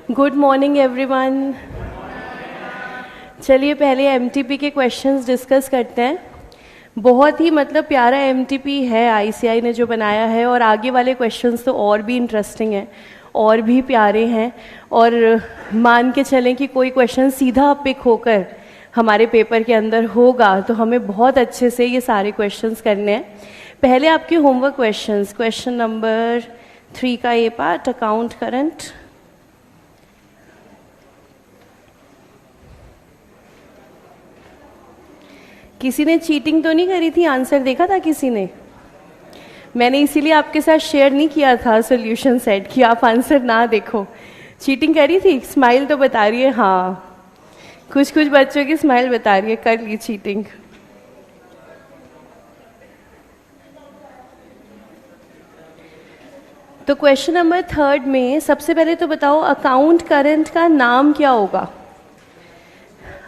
Good morning everyone. चलिए पहले MTP के क्वेश्चंस डिस्कस करते हैं। बहुत ही प्यारा एमटीपी है आईसीआई ने जो बनाया है, और आगे वाले क्वेश्चंस तो और भी इंटरेस्टिंग हैं और भी प्यारे हैं। और मान के चलें कि कोई क्वेश्चन सीधा पिक होकर हमारे पेपर के अंदर होगा तो हमें बहुत अच्छे से ये सारे क्वेश्चंस करने हैं। पहले आपके होमवर्क क्वेश्चंस, क्वेश्चन नंबर 3 का ये पार्ट, अकाउंट करंट। किसी ने चीटिंग तो नहीं करी थी? आंसर देखा था किसी ने? मैंने इसीलिए आपके साथ शेयर नहीं किया था सॉल्यूशन सेट कि आप आंसर ना देखो। चीटिंग करी थी? स्माइल तो बता रही है। हाँ, कुछ बच्चों की स्माइल बता रही है कर ली चीटिंग। तो क्वेश्चन नंबर 3 में सबसे पहले तो बताओ अकाउंट करंट का नाम क्या होगा?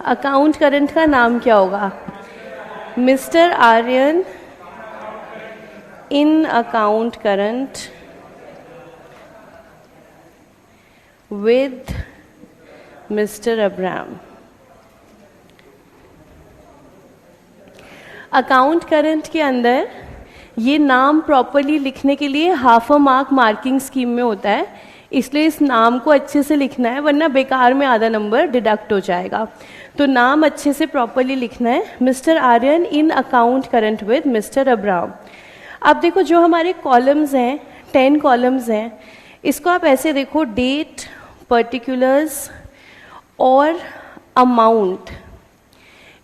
अकाउंट करंट का नाम क्या होगा? Mister Aryan in account current with mister Abraham. Account current के अंदर ये नाम प्रॉपरली लिखने के लिए half a mark marking scheme में होता है, इसलिए इस नाम को अच्छे से लिखना है, वरना बेकार में आधा नंबर डिडक्ट हो जाएगा। तो नाम अच्छे से प्रॉपरली लिखना है, mister Aryan in account current with mister Abraham. अब देखो जो हमारे कॉलम्स हैं, 10 कॉलम्स हैं, इसको आप ऐसे देखो, डेट, पर्टिकुलर्स और अमाउंट।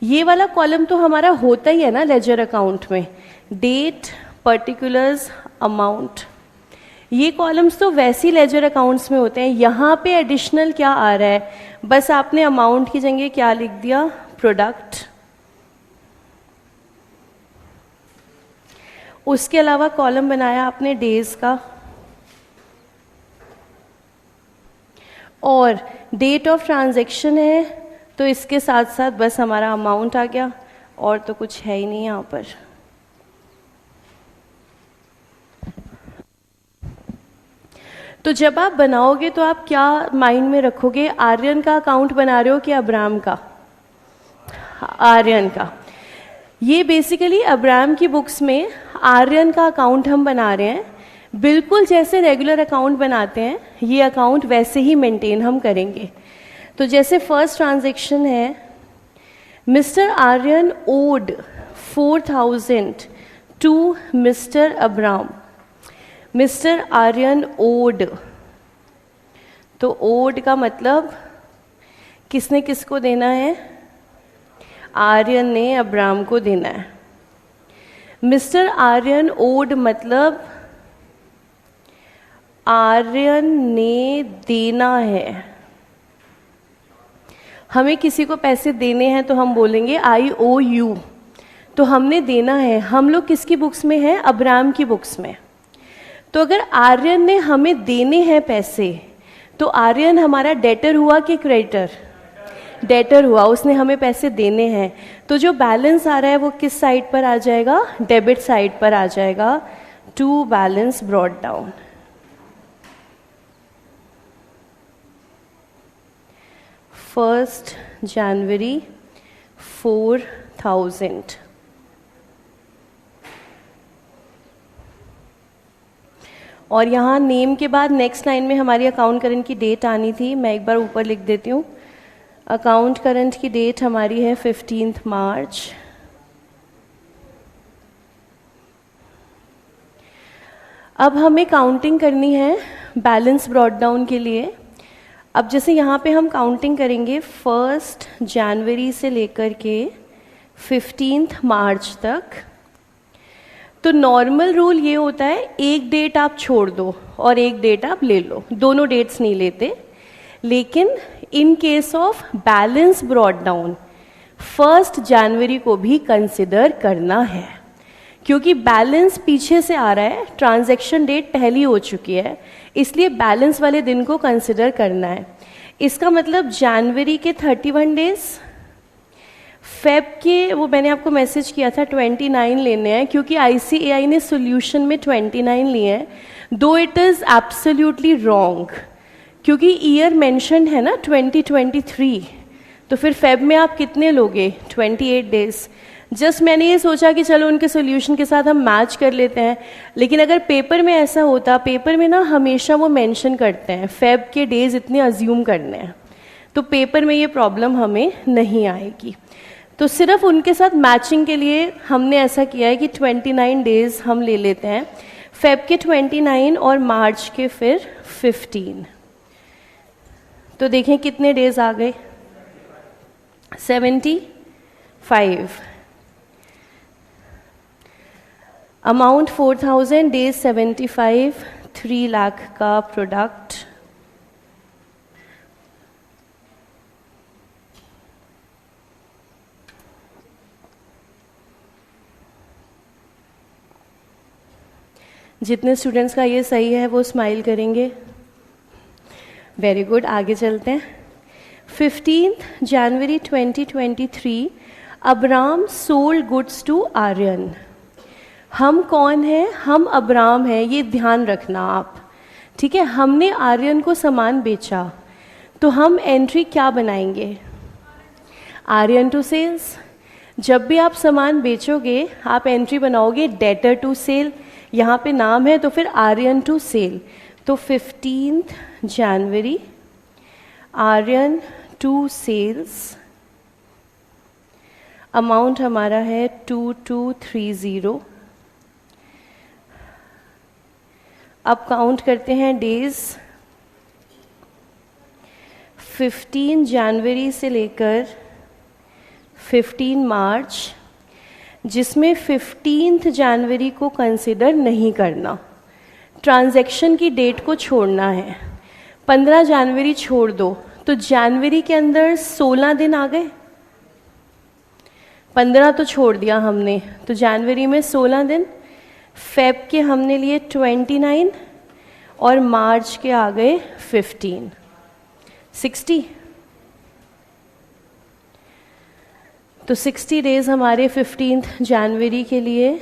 ये वाला कॉलम तो हमारा होता ही है ना लेजर अकाउंट में, डेट, पर्टिकुलर्स, अमाउंट। ये कॉलम्स तो वैसी लेजर अकाउंट्स में होते हैं। यहाँ पे एडिशनल क्या आ रहा है? बस आपने अमाउंट की जगह क्या लिख दिया? प्रोडक्ट। उसके अलावा कॉलम बनाया आपने डेज का, और डेट ऑफ ट्रांजैक्शन है तो इसके साथ साथ बस हमारा अमाउंट आ गया, और तो कुछ है ही नहीं यहाँ पर। तो जब आप बनाओगे तो आप क्या माइंड में रखोगे? आर्यन का अकाउंट बना रहे हो कि अब्राहम का? आर्यन का। ये बेसिकली अब्राहम की बुक्स में आर्यन का अकाउंट हम बना रहे हैं। बिल्कुल जैसे रेगुलर अकाउंट बनाते हैं, ये अकाउंट वैसे ही मेंटेन हम करेंगे। तो जैसे फर्स्ट ट्रांजैक्शन है, mister Aryan owed 4000 to mister Abraham. Mister Aryan owed, तो ओड का मतलब किसने किसको देना है? आर्यन ने अब्राहम को देना है। मिस्टर आर्यन ओड मतलब आर्यन ने देना है। हमें किसी को पैसे देने हैं तो हम बोलेंगे आई ओ यू, तो हमने देना है। हम लोग किसकी बुक्स में हैं? अब्राहम की बुक्स में। तो अगर आर्यन ने हमें देने हैं पैसे, तो आर्यन हमारा डेटर हुआ कि क्रेडिटर? डेटर हुआ, उसने हमें पैसे देने हैं। तो जो बैलेंस आ रहा है वो किस साइड पर आ जाएगा? डेबिट साइड पर आ जाएगा। To balance brought down. First January 4000। और यहाँ नेम के बाद नेक्स्ट लाइन में हमारी अकाउंट करंट की डेट आनी थी। मैं एक बार ऊपर लिख देती हूँ। अकाउंट करंट की डेट हमारी है 15 मार्च। अब हमें काउंटिंग करनी है बैलेंस ब्रॉट डाउन के लिए। अब जैसे यहाँ पे हम काउंटिंग करेंगे 1 जनवरी से लेकर के 15 मार्च तक। तो नॉर्मल रूल ये होता है, एक डेट आप छोड़ दो और एक डेट आप ले लो, दोनों डेट्स नहीं लेते। लेकिन in case of balance brought down 1 जनवरी को भी कंसिडर करना है, क्योंकि बैलेंस पीछे से आ रहा है, ट्रांजैक्शन डेट पहली हो चुकी है, इसलिए बैलेंस वाले दिन को कंसिडर करना है। इसका मतलब जनवरी के 31 डेज, फेब के वो मैंने आपको मैसेज किया था 29 लेने हैं, क्योंकि आईसीएआई ने सॉल्यूशन में 29 लिए हैं, दो इट इज़ एब्सोल्युटली रॉन्ग, क्योंकि ईयर मेंशन्ड है ना 2023, तो फिर फेब में आप कितने लोगे? 28 डेज। जस्ट मैंने ये सोचा कि चलो उनके सॉल्यूशन के साथ हम मैच कर लेते हैं, लेकिन अगर पेपर में ऐसा होता, पेपर में ना हमेशा वो मेंशन करते हैं फेब के डेज इतने अज्यूम करने हैं, तो पेपर में ये प्रॉब्लम हमें नहीं आएगी। तो सिर्फ उनके साथ मैचिंग के लिए हमने ऐसा किया है कि 29 डेज हम ले लेते हैं, फेब के 29 और मार्च के फिर 15। तो देखें कितने डेज आ गए? 75। अमाउंट 4000, डेज 75, 3 लाख का प्रोडक्ट। जितने स्टूडेंट्स का ये सही है वो स्माइल करेंगे। वेरी गुड, आगे चलते हैं। 15 January 2023 Abram sold goods to Aryan. हम कौन हैं? हम अब्राम हैं, ये ध्यान रखना आप, ठीक है। हमने आर्यन को सामान बेचा, तो हम एंट्री क्या बनाएंगे? Aryan to sales. जब भी आप सामान बेचोगे आप एंट्री बनाओगे डेटर टू सेल, यहाँ पे नाम है तो फिर आर्यन टू सेल। तो 15 January Aryan to sales, amount हमारा है 2230। अब काउंट करते हैं डेज। 15 जनवरी से लेकर 15 मार्च, जिसमें 15 जनवरी को कंसिडर नहीं करना, ट्रांजैक्शन की डेट को छोड़ना है। 15 जनवरी छोड़ दो, तो जनवरी के अंदर 16 दिन आ गए, 15 तो छोड़ दिया हमने, तो जनवरी में 16 दिन। फेब के हमने लिए 29 और मार्च के आ गए 15, 60। तो 60 डेज हमारे 15 जनवरी के लिए।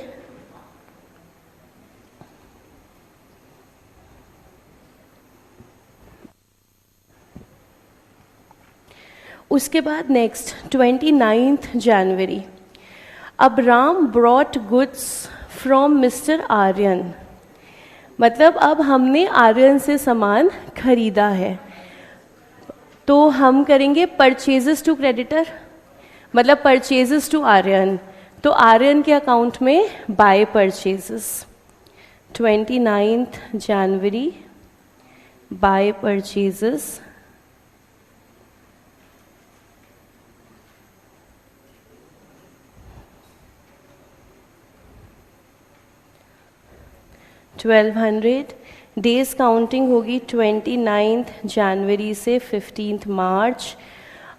उसके बाद next 29 January Abram brought goods from mister Aryan. मतलब अब हमने आर्यन से सामान खरीदा है, तो हम करेंगे परचेजेस टू क्रेडिटर, मतलब परचेजेस टू आर्यन, तो आर्यन के अकाउंट में by purchases. 29 January by purchases, $1200। Days counting होगी 29 जनवरी से 15 मार्च।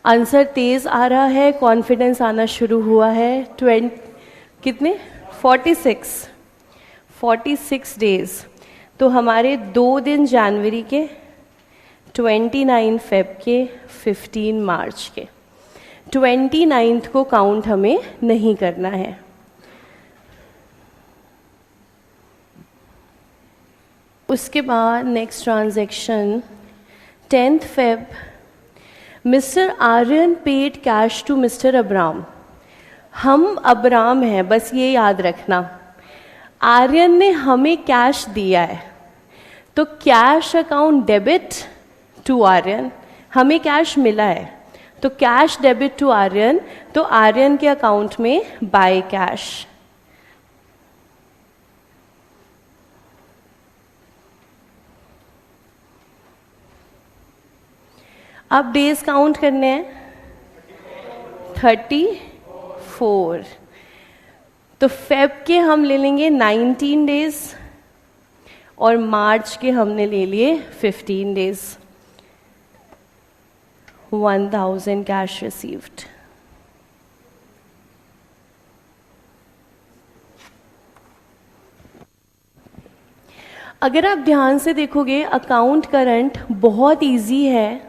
आंसर तेज आ रहा है, कॉन्फिडेंस आना शुरू हुआ है। कितने? 46 डेज। तो हमारे 2 दिन जनवरी के, 29 फेब के, 15 मार्च के। 29 को काउंट हमें नहीं करना है। उसके बाद next transaction 10 Feb, mister Aryan paid cash to mister Abram. हम अब्राम हैं, बस ये याद रखना। आर्यन ने हमें कैश दिया है, तो cash account debit to Aryan, हमें कैश मिला है, तो कैश डेबिट टू आर्यन, तो आर्यन के अकाउंट में बाय कैश। अब डेज काउंट करने हैं, 34। तो फेब के हम ले लेंगे 19 डेज और मार्च के हमने ले लिए 15 डेज। 1000 cash received. अगर आप ध्यान से देखोगे अकाउंट करंट बहुत इजी है,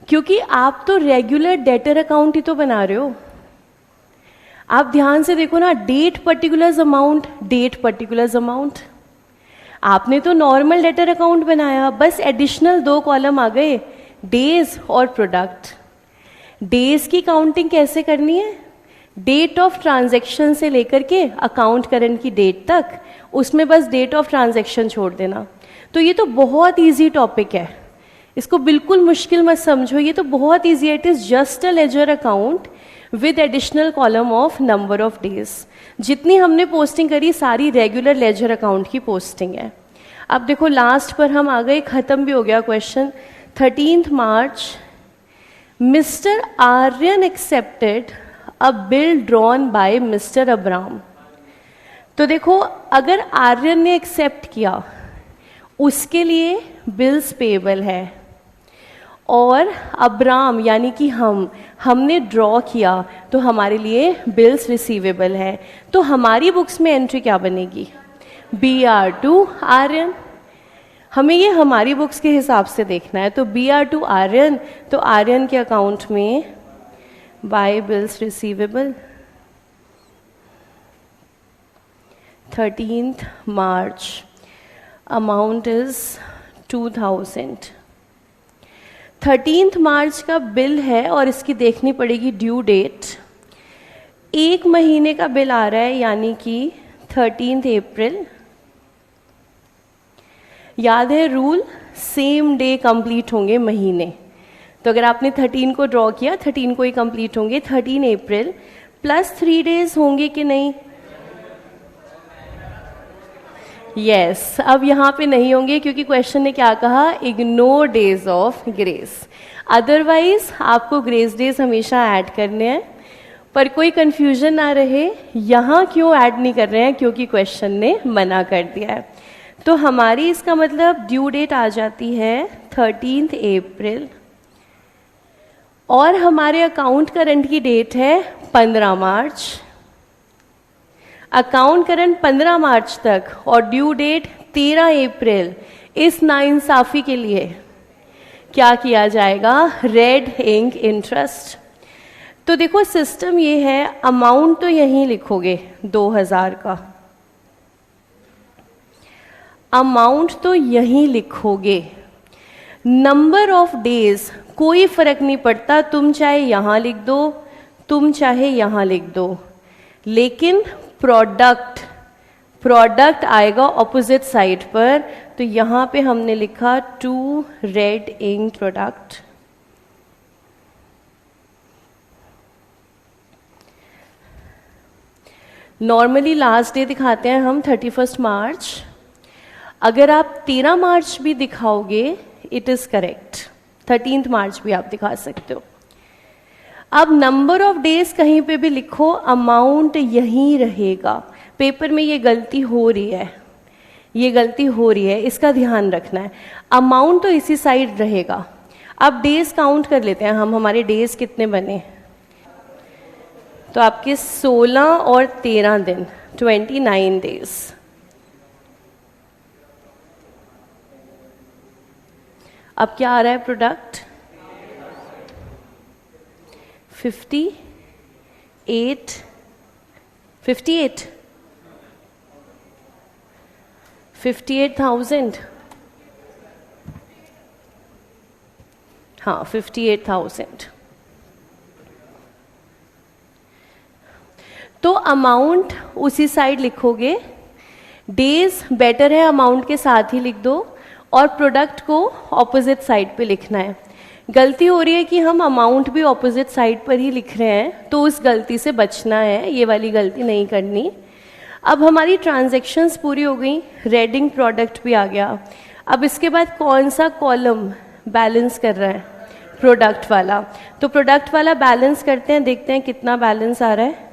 क्योंकि आप तो रेगुलर डेटर अकाउंट ही तो बना रहे हो। आप ध्यान से देखो ना, date particulars amount, date particulars amount. आपने तो नॉर्मल डेटर अकाउंट बनाया, बस एडिशनल 2 कॉलम आ गए, डेज और प्रोडक्ट। डेज की काउंटिंग कैसे करनी है? डेट ऑफ ट्रांजैक्शन से लेकर के अकाउंट करंट की डेट तक, उसमें बस डेट ऑफ ट्रांजैक्शन छोड़ देना। तो ये तो बहुत इजी टॉपिक है, इसको बिल्कुल मुश्किल मत समझो, ये तो बहुत इजी है। It is just a ledger account with additional column of number of days. जितनी हमने पोस्टिंग करी सारी रेगुलर लेजर अकाउंट की पोस्टिंग है। अब देखो लास्ट पर हम आ गए, खत्म भी हो गया question. 13 March mister Aryan accepted a bill drawn by mister Abram. तो देखो अगर आर्यन ने एक्सेप्ट किया उसके लिए बिल्स पेएबल है, और अब्राम यानी कि हमने ड्रॉ किया तो हमारे लिए बिल्स रिसीवेबल है। तो हमारी बुक्स में एंट्री क्या बनेगी? BR2 आर्यन। हमें ये हमारी बुक्स के हिसाब से देखना है। तो BR2 आर्यन, तो आर्यन के अकाउंट में by bills receivable 13 March, amount is 2000। 13 March का बिल है और इसकी देखनी पड़ेगी ड्यू डेट। 1 महीने का बिल आ रहा है यानी कि 13 अप्रैल। याद है रूल, सेम डे कंप्लीट होंगे महीने। तो अगर आपने 13 को ड्रॉ किया 13 को ही कंप्लीट होंगे। 13 अप्रैल प्लस 3 डेज होंगे कि नहीं? यस अब यहाँ पे नहीं होंगे क्योंकि क्वेश्चन ने क्या कहा? Ignore days of grace. Otherwise आपको ग्रेस डेज हमेशा ऐड करने हैं। पर कोई कंफ्यूजन ना रहे, यहाँ क्यों ऐड नहीं कर रहे हैं? क्योंकि क्वेश्चन ने मना कर दिया है। तो हमारी इसका मतलब ड्यू डेट आ जाती है 13 अप्रैल, और हमारे अकाउंट करंट की डेट है 15 मार्च। अकाउंट करंट 15 मार्च तक और ड्यू डेट 13 अप्रैल। इस नाइंसाफी के लिए क्या किया जाएगा? Red ink interest. तो देखो सिस्टम ये है, अमाउंट तो यहीं लिखोगे 2000 का, अमाउंट तो यहीं लिखोगे। नंबर ऑफ डेज कोई फर्क नहीं पड़ता, तुम चाहे यहां लिख दो, तुम चाहे यहां लिख दो, लेकिन प्रोडक्ट आएगा ऑपोजिट साइड पर। तो यहां पे हमने लिखा 2 red ink product. Normally last day दिखाते हैं हम 31 मार्च। अगर आप 13 मार्च भी दिखाओगे इट इज करेक्ट, 13 मार्च भी आप दिखा सकते हो। अब नंबर ऑफ डेज कहीं पे भी लिखो, अमाउंट यहीं रहेगा। पेपर में ये गलती हो रही है, ये गलती हो रही है, इसका ध्यान रखना है। अमाउंट तो इसी साइड रहेगा। अब डेज काउंट कर लेते हैं हम, हमारे डेज कितने बने? तो आपके 16 और 13 दिन, 29 डेज। अब क्या आ रहा है प्रोडक्ट? 58 58,000। हाँ 58,000। तो अमाउंट उसी साइड लिखोगे, डेज बेटर है अमाउंट के साथ ही लिख दो, और प्रोडक्ट को ऑपोजिट साइड पे लिखना है। गलती हो रही है कि हम अमाउंट भी ऑपोजिट साइड पर ही लिख रहे हैं, तो उस गलती से बचना है, ये वाली गलती नहीं करनी। अब हमारी ट्रांजैक्शंस पूरी हो गई, रेडिंग प्रोडक्ट भी आ गया। अब इसके बाद कौन सा कॉलम बैलेंस कर रहा है? प्रोडक्ट वाला। तो प्रोडक्ट वाला बैलेंस करते हैं, देखते हैं कितना बैलेंस आ रहा है।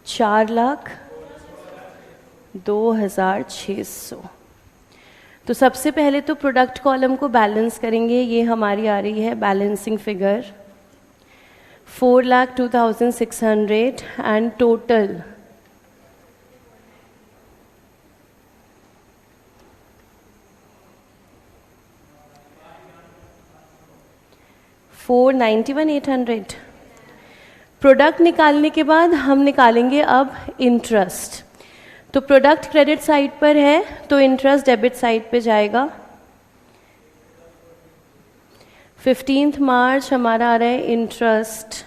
$4,02,600। तो सबसे पहले तो प्रोडक्ट कॉलम को बैलेंस करेंगे। ये हमारी आ रही है balancing figure 4,02,600 and total 491,800। Product निकालने के बाद हम निकालेंगे अब इंटरेस्ट। तो प्रोडक्ट क्रेडिट साइड पर है तो इंटरेस्ट डेबिट साइड पे जाएगा। 15 मार्च हमारा आ रहा है इंटरेस्ट।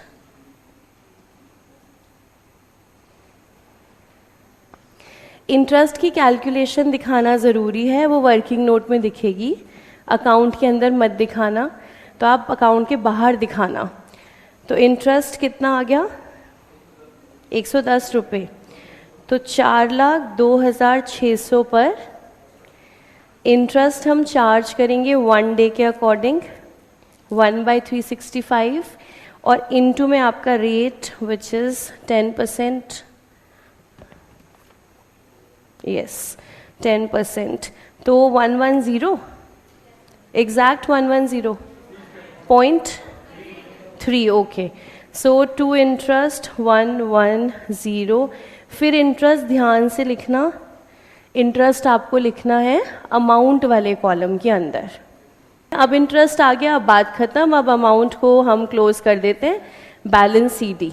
इंटरेस्ट की कैलकुलेशन दिखाना ज़रूरी है, वो वर्किंग नोट में दिखेगी, अकाउंट के अंदर मत दिखाना, तो आप अकाउंट के बाहर दिखाना। तो इंटरेस्ट कितना आ गया 110 रुपये। तो 4,02,600 पर इंटरेस्ट हम चार्ज करेंगे 1 डे के अकॉर्डिंग 1/365 और इनटू में आपका रेट विच इज 10%। यस 10%। तो 110 exact 110.3 okay. So to interest 110। फिर इंटरेस्ट ध्यान से लिखना, इंटरेस्ट आपको लिखना है अमाउंट वाले कॉलम के अंदर। अब इंटरेस्ट आ गया, अब बात खत्म। अब अमाउंट को हम क्लोज कर देते हैं बैलेंस CD।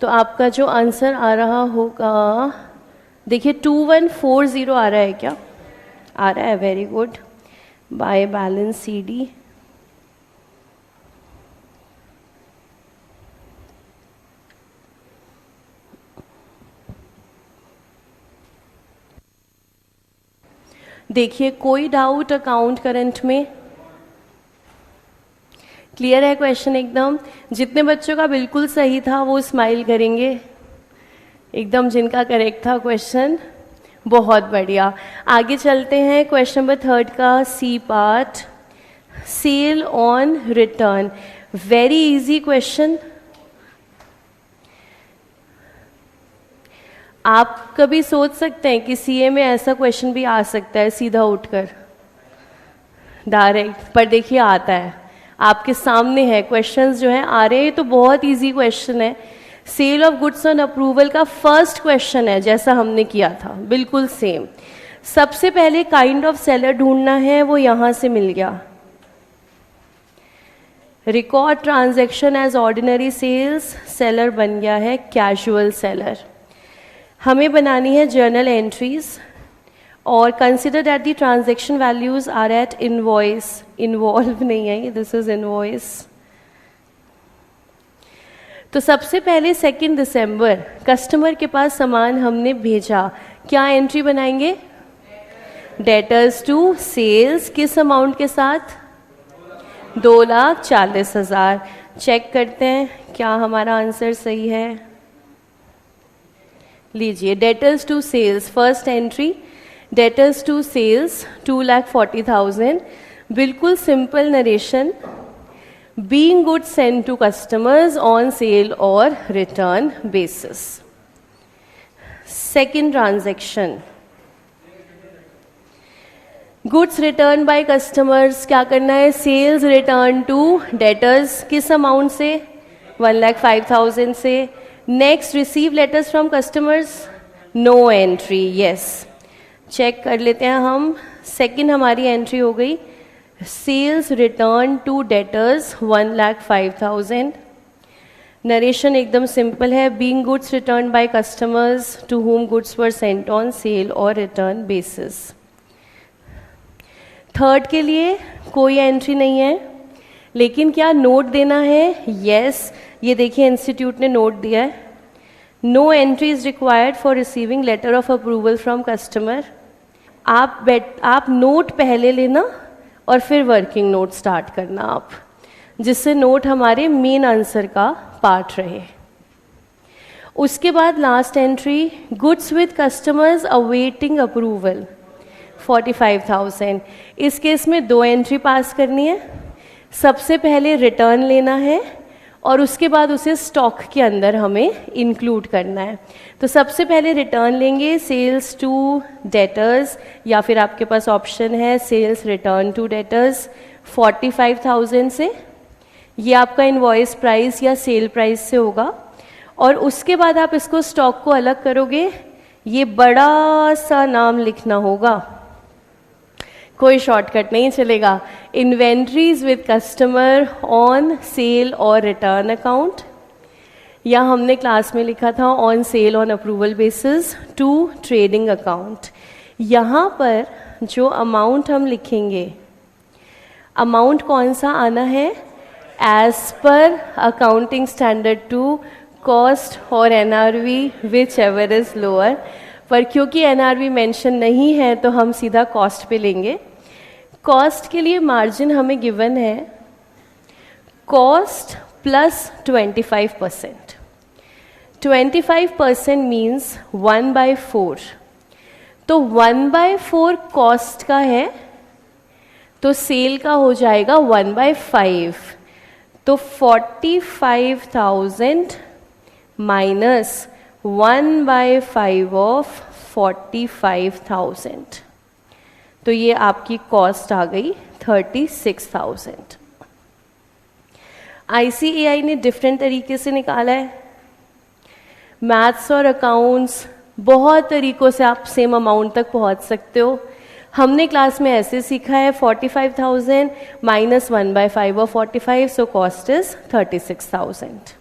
तो आपका जो आंसर आ रहा होगा, देखिए 2140 आ रहा है क्या? आ रहा है, very good. By balance CD देखिए कोई डाउट अकाउंट करंट में? क्लियर है क्वेश्चन एकदम? जितने बच्चों का बिल्कुल सही था वो स्माइल करेंगे, एकदम जिनका करेक्ट था क्वेश्चन, बहुत बढ़िया। आगे चलते हैं क्वेश्चन नंबर 3 का C part, sale on return. Very easy question. आप कभी सोच सकते हैं कि सीए में ऐसा क्वेश्चन भी आ सकता है सीधा उठकर डायरेक्ट, पर देखिए आता है, आपके सामने है क्वेश्चंस जो है आ रहे हैं, तो बहुत इजी क्वेश्चन है। Sale of goods on approval का फर्स्ट क्वेश्चन है, जैसा हमने किया था बिल्कुल सेम। सबसे पहले काइंड ऑफ सेलर ढूंढना है, वो यहां से मिल गया। Record transaction as ordinary sales, seller बन गया है कैजुअल सेलर। हमें बनानी है जर्नल एंट्रीज और consider that the transaction values are at invoice, involve नहीं है ये, दिस इज इनवॉइस। तो सबसे पहले 2 दिसंबर कस्टमर के पास सामान हमने भेजा, क्या एंट्री बनाएंगे? डेटर्स टू सेल्स, किस अमाउंट के साथ? 2,40,000। चेक करते हैं क्या हमारा आंसर सही है। लीजिए debtors to sales, first entry debtors to sales 2,40,000। बिल्कुल simple narration, being goods send to customers on sale और return basis. Second transaction, goods return by customers, क्या करना है? सेल्स रिटर्न टू डेटर्स, किस अमाउंट से? 1,05,000 से। Next receive letters from customers, no entry, yes. Check कर लेते हैं हम, सेकंड हमारी एंट्री हो गई, sales return to debtors 1,05,000। Narration एकदम सिंपल है, being goods return by customers to whom goods were sent on sale और रिटर्न बेसिस। थर्ड के लिए कोई एंट्री नहीं है, लेकिन क्या नोट देना है? यस, ये देखिए इंस्टीट्यूट ने नोट दिया है, no entry is required for receiving letter of approval from customer. आप नोट पहले लेना और फिर वर्किंग नोट स्टार्ट करना आप, जिससे नोट हमारे मेन आंसर का पार्ट रहे। उसके बाद last entry, goods with customers awaiting approval 45,000। इस केस में 2 एंट्री पास करनी है, सबसे पहले रिटर्न लेना है और उसके बाद उसे स्टॉक के अंदर हमें इंक्लूड करना है। तो सबसे पहले रिटर्न लेंगे सेल्स टू डेटर्स, या फिर आपके पास ऑप्शन है सेल्स रिटर्न टू डेटर्स 45,000 से। ये आपका इनवॉइस प्राइस या सेल प्राइस से होगा। और उसके बाद आप इसको स्टॉक को अलग करोगे, ये बड़ा सा नाम लिखना होगा, कोई शॉर्टकट नहीं चलेगा, inventories with customer on sale और रिटर्न अकाउंट, या हमने क्लास में लिखा था on sale on approval basis to trading account. यहाँ पर जो अमाउंट हम लिखेंगे, अमाउंट कौन सा आना है, एज पर अकाउंटिंग स्टैंडर्ड टू कॉस्ट और NRV whichever is lower. पर क्योंकि एनआरवी मेंशन नहीं है तो हम सीधा कॉस्ट पे लेंगे। कॉस्ट के लिए मार्जिन हमें गिवन है कॉस्ट प्लस 25%। 25% मीन्स 1/4। तो 1/4 कॉस्ट का है तो सेल का हो जाएगा 1/5। तो 45,000 माइनस 1/5 ऑफ 45,000, तो ये आपकी कॉस्ट आ गई 36,000। ICAI ने डिफरेंट तरीके से निकाला है। मैथ्स और अकाउंट्स बहुत तरीकों से आप सेम अमाउंट तक पहुंच सकते हो। हमने क्लास में ऐसे सीखा है 45,000 minus 1/5 of 45, so cost is 36,000।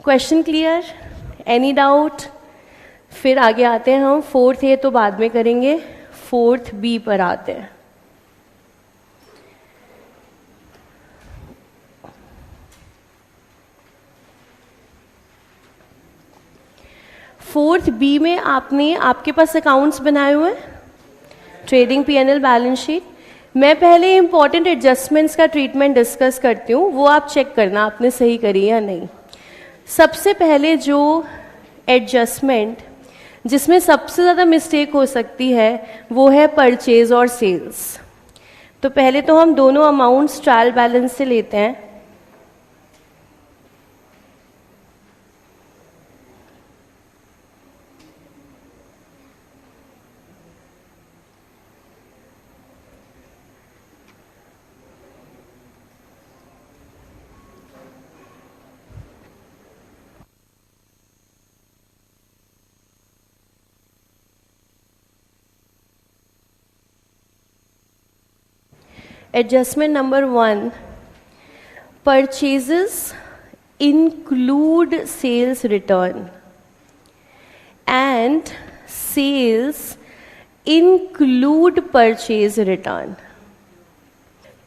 Question clear? Any doubt? फिर आगे आते हैं हम, 4th A तो बाद में करेंगे, 4th B पर आते हैं। फोर्थ बी में आपके पास अकाउंट्स बनाए हुए हैं, ट्रेडिंग P&L बैलेंस शीट। मैं पहले इंपॉर्टेंट एडजस्टमेंट्स का ट्रीटमेंट डिस्कस करती हूँ, वो आप चेक करना आपने सही करी या नहीं। सबसे पहले जो एडजस्टमेंट जिसमें सबसे ज़्यादा मिस्टेक हो सकती है वो है परचेज और सेल्स। तो पहले तो हम दोनों अमाउंट्स ट्रायल बैलेंस से लेते हैं। Adjustment number 1, purchases include sales return and sales include purchase return।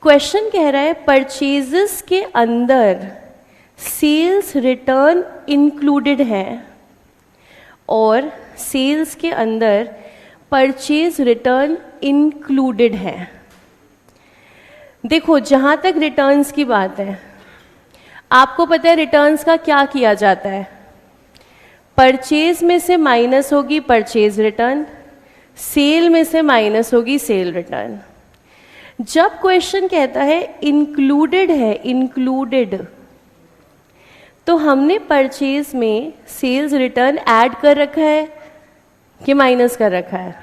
Question कह रहा है परचेजेस के अंदर सेल्स रिटर्न इंक्लूडेड है और सेल्स के अंदर परचेज रिटर्न इंक्लूडेड है। देखो, जहां तक रिटर्न्स की बात है, आपको पता है रिटर्न्स का क्या किया जाता है, परचेज में से माइनस होगी परचेज रिटर्न, सेल में से माइनस होगी सेल रिटर्न। जब क्वेश्चन कहता है इंक्लूडेड है, इंक्लूडेड, तो हमने परचेज में सेल्स रिटर्न ऐड कर रखा है कि माइनस कर रखा है,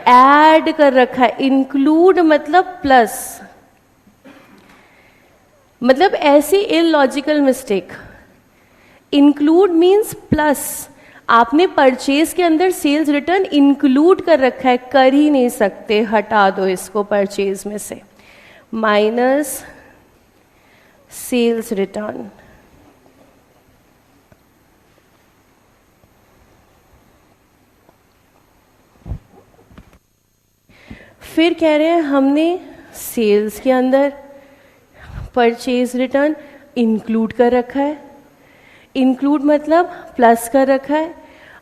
ऐड कर रखा है। इंक्लूड मतलब प्लस, मतलब ऐसी illogical mistake. Include means plus, आपने परचेज के अंदर सेल्स रिटर्न इंक्लूड कर रखा है, कर ही नहीं सकते, हटा दो इसको परचेज में से, माइनस सेल्स रिटर्न। फिर कह रहे हैं हमने सेल्स के अंदर परचेज रिटर्न इंक्लूड कर रखा है, इंक्लूड मतलब प्लस कर रखा है,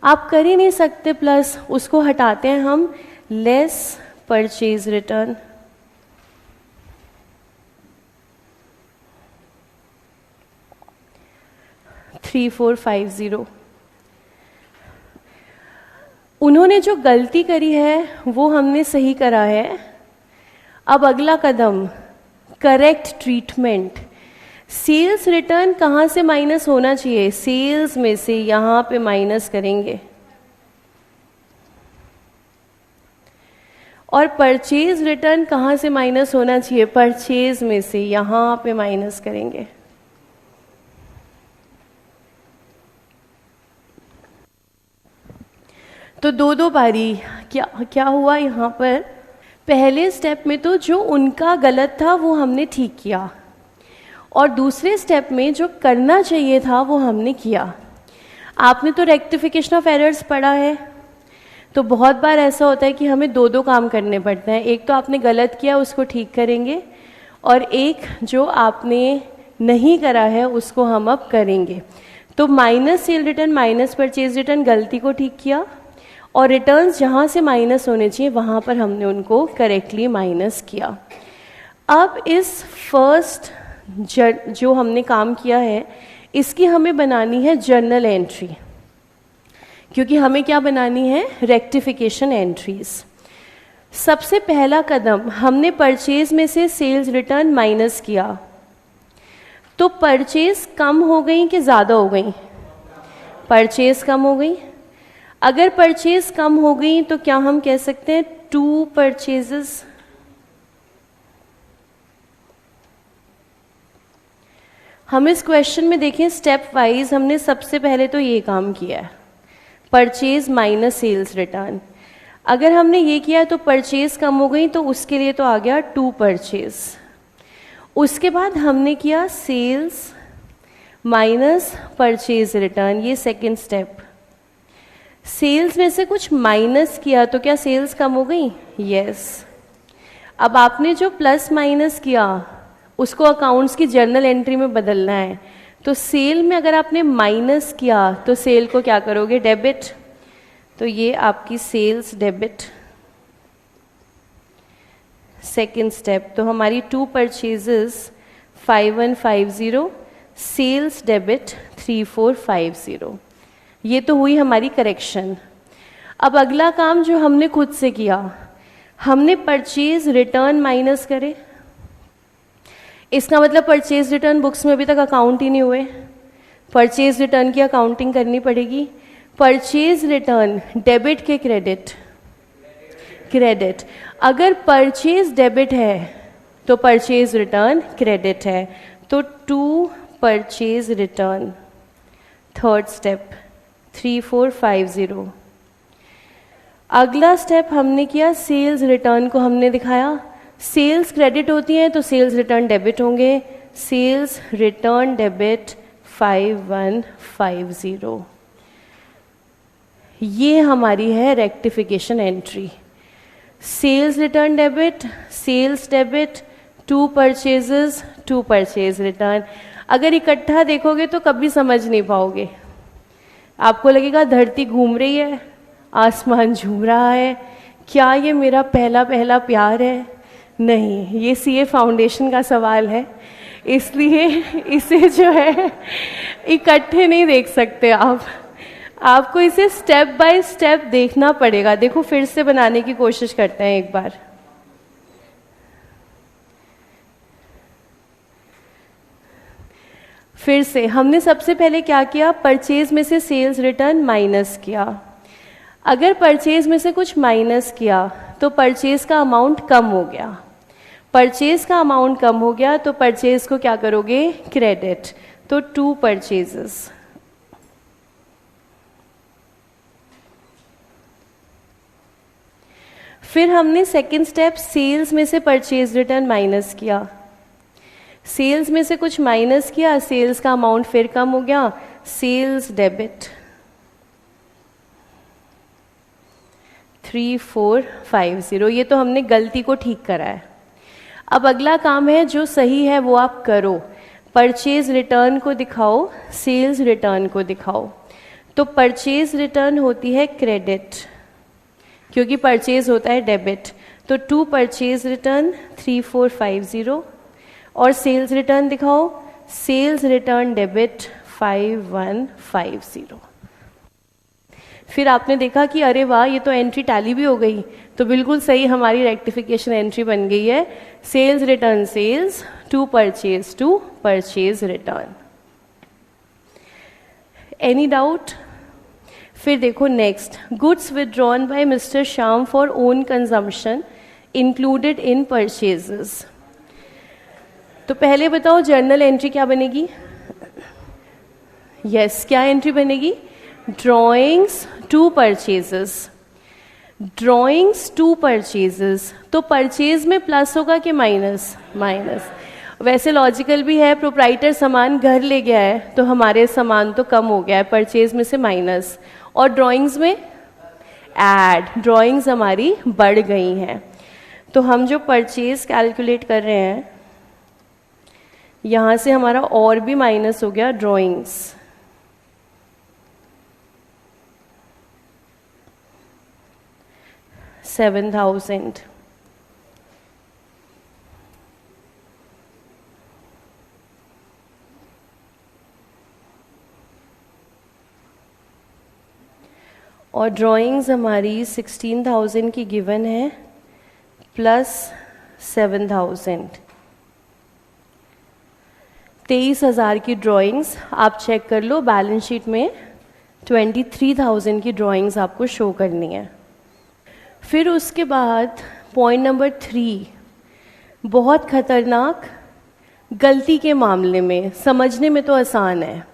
आप कर ही नहीं सकते प्लस, उसको हटाते हैं हम, लेस परचेज रिटर्न। थ्री 450। उन्होंने जो गलती करी है वो हमने सही करा है। अब अगला कदम, करेक्ट ट्रीटमेंट। सेल्स रिटर्न कहाँ से माइनस होना चाहिए? सेल्स में से यहाँ पे माइनस करेंगे, और परचेज रिटर्न कहाँ से माइनस होना चाहिए? परचेज में से यहाँ पे माइनस करेंगे। तो दो दो बारी क्या क्या हुआ यहाँ पर? पहले स्टेप में तो जो उनका गलत था वो हमने ठीक किया, और दूसरे स्टेप में जो करना चाहिए था वो हमने किया। आपने तो रेक्टिफिकेशन ऑफ एरर्स पढ़ा है, तो बहुत बार ऐसा होता है कि हमें दो दो काम करने पड़ते हैं। एक तो आपने गलत किया उसको ठीक करेंगे, और एक जो आपने नहीं करा है उसको हम अब करेंगे। तो minus cell return minus purchase return गलती को ठीक किया, और रिटर्न्स जहाँ से माइनस होने चाहिए वहाँ पर हमने उनको करेक्टली माइनस किया। अब इस फर्स्ट जो हमने काम किया है इसकी हमें बनानी है जर्नल एंट्री, क्योंकि हमें क्या बनानी है? Rectification entries. सबसे पहला कदम, हमने परचेज में से सेल्स रिटर्न माइनस किया, तो परचेज कम हो गई कि ज़्यादा हो गई? परचेज कम हो गई। अगर परचेज कम हो गई तो क्या हम कह सकते हैं 2 परचेजेस? हम इस क्वेश्चन में देखें स्टेप वाइज, हमने सबसे पहले तो ये काम किया है, परचेज माइनस सेल्स रिटर्न। अगर हमने ये किया तो परचेज कम हो गई, तो उसके लिए तो आ गया 2 परचेज। उसके बाद हमने किया सेल्स माइनस परचेज रिटर्न, ये सेकेंड स्टेप। सेल्स में से कुछ माइनस किया तो क्या सेल्स कम हो गई? यस। अब आपने जो प्लस माइनस किया उसको अकाउंट्स की जर्नल एंट्री में बदलना है। तो सेल में अगर आपने माइनस किया तो सेल को क्या करोगे? डेबिट। तो ये आपकी सेल्स डेबिट, सेकेंड स्टेप। तो हमारी 2 परचेजेस 5150, सेल्स डेबिट 3450। ये तो हुई हमारी करेक्शन। अब अगला काम जो हमने खुद से किया, हमने परचेज रिटर्न माइनस करे। इसका मतलब परचेज रिटर्न बुक्स में अभी तक अकाउंट ही नहीं हुए, परचेज रिटर्न की अकाउंटिंग करनी पड़ेगी। परचेज रिटर्न डेबिट के क्रेडिट? क्रेडिट। अगर परचेज डेबिट है तो परचेज रिटर्न क्रेडिट है, तो 2 परचेज रिटर्न, थर्ड स्टेप 3450। अगला स्टेप हमने किया, सेल्स रिटर्न को हमने दिखाया। सेल्स क्रेडिट होती हैं तो सेल्स रिटर्न डेबिट होंगे, सेल्स रिटर्न डेबिट 5150। ये हमारी है rectification entry. Sales return debit, sales debit, 2 purchases, 2 purchase return. अगर इकट्ठा देखोगे तो कभी समझ नहीं पाओगे, आपको लगेगा धरती घूम रही है, आसमान झूम रहा है, क्या ये मेरा पहला पहला प्यार है? नहीं, ये सीए फाउंडेशन का सवाल है, इसलिए इसे जो है इकट्ठे नहीं देख सकते आप, आपको इसे स्टेप बाय स्टेप देखना पड़ेगा। देखो फिर से बनाने की कोशिश करते हैं एक बार। फिर से हमने सबसे पहले क्या किया, परचेज में से सेल्स रिटर्न माइनस किया। अगर परचेज में से कुछ माइनस किया तो परचेज का अमाउंट कम हो गया, परचेज का अमाउंट कम हो गया तो परचेज को क्या करोगे? क्रेडिट। तो 2 परचेजेस। फिर हमने सेकेंड स्टेप सेल्स में से परचेज रिटर्न माइनस किया। सेल्स में से कुछ माइनस किया, सेल्स का अमाउंट फिर कम हो गया, सेल्स डेबिट 3450। ये तो हमने गलती को ठीक करा है। अब अगला काम है, जो सही है वो आप करो। परचेज रिटर्न को दिखाओ, सेल्स रिटर्न को दिखाओ। तो परचेज रिटर्न होती है क्रेडिट, क्योंकि परचेज होता है डेबिट। तो 2 परचेज रिटर्न 3450, और सेल्स रिटर्न दिखाओ, सेल्स रिटर्न डेबिट 5150। फिर आपने देखा कि अरे वाह, ये तो एंट्री टैली भी हो गई, तो बिल्कुल सही हमारी रेक्टिफिकेशन एंट्री बन गई है। Sales return sales, to purchase return. Any doubt? फिर देखो next, goods withdrawn by mister Shyam for own consumption included in purchases. तो पहले बताओ जर्नल एंट्री क्या बनेगी? यस, क्या एंट्री बनेगी? Drawings to purchases. Drawings to purchases, तो परचेज में प्लस होगा कि माइनस? माइनस। वैसे लॉजिकल भी है, प्रोप्राइटर सामान घर ले गया है तो हमारे सामान तो कम हो गया है, परचेज में से माइनस, और ड्रॉइंग्स में ऐड, ड्रॉइंग्स हमारी बढ़ गई हैं। तो हम जो परचेज कैलकुलेट कर रहे हैं यहां से हमारा और भी माइनस हो गया ड्रॉइंग्स। $7,000। और ड्राइंग्स हमारी 16,000 की गिवन है प्लस 7,000, 23,000 की ड्राइंग्स आप चेक कर लो बैलेंस शीट में 23,000 की ड्राइंग्स आपको शो करनी है। फिर उसके बाद पॉइंट नंबर 3 बहुत खतरनाक, गलती के मामले में, समझने में तो आसान है।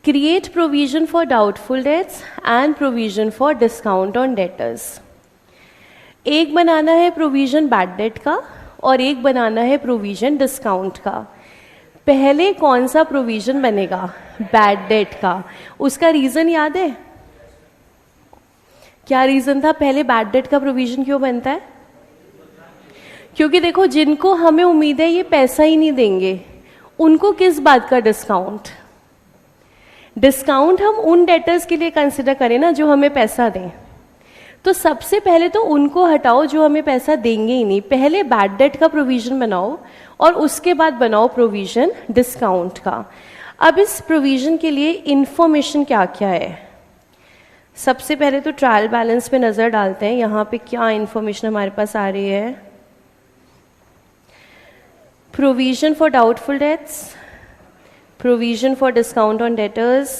Create provision for doubtful debts and provision for discount on debtors. एक बनाना है प्रोविजन बैड डेट का और एक बनाना है प्रोविजन डिस्काउंट का। पहले कौन सा प्रोविजन बनेगा? बैड डेट का। उसका रीजन याद है? क्या रीजन था पहले बैड डेट का प्रोविजन क्यों बनता है? क्योंकि देखो जिनको हमें उम्मीद है ये पैसा ही नहीं देंगे, उनको किस बात का डिस्काउंट? डिस्काउंट हम उन डेटर्स के लिए कंसिडर करें ना जो हमें पैसा दें। तो सबसे पहले तो उनको हटाओ जो हमें पैसा देंगे ही नहीं, पहले बैड डेट का प्रोविजन बनाओ और उसके बाद बनाओ प्रोविजन डिस्काउंट का। अब इस प्रोविजन के लिए इंफॉर्मेशन क्या क्या है? सबसे पहले तो ट्रायल बैलेंस पे नजर डालते हैं, यहां पे क्या इंफॉर्मेशन हमारे पास आ रही है। Provision for doubtful debts, provision for discount on debtors,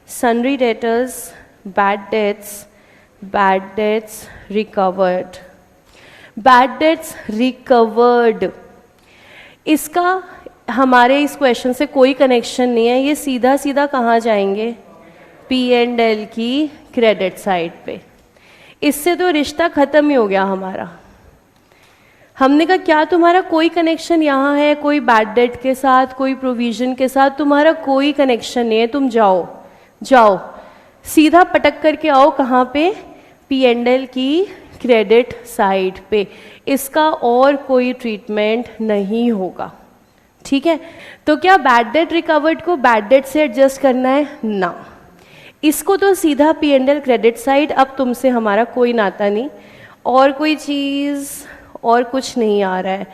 sundry debtors, bad debts recovered, bad debts recovered। इसका हमारे इस क्वेश्चन से कोई कनेक्शन नहीं है, ये सीधा सीधा कहाँ जाएंगे? P&L की क्रेडिट साइड पे। इससे तो रिश्ता खत्म ही हो गया हमारा। हमने कहा क्या तुम्हारा कोई कनेक्शन यहाँ है कोई बैड डेट के साथ, कोई प्रोविजन के साथ? तुम्हारा कोई कनेक्शन नहीं है, तुम जाओ जाओ सीधा पटक करके आओ कहाँ पे? P&L की क्रेडिट साइड पे। इसका और कोई ट्रीटमेंट नहीं होगा, ठीक है? तो क्या बैड डेट रिकवर्ड को बैड डेट से एडजस्ट करना है? ना, इसको तो सीधा P&L क्रेडिट साइड। अब तुमसे हमारा कोई नाता नहीं, और कोई चीज और कुछ नहीं आ रहा है।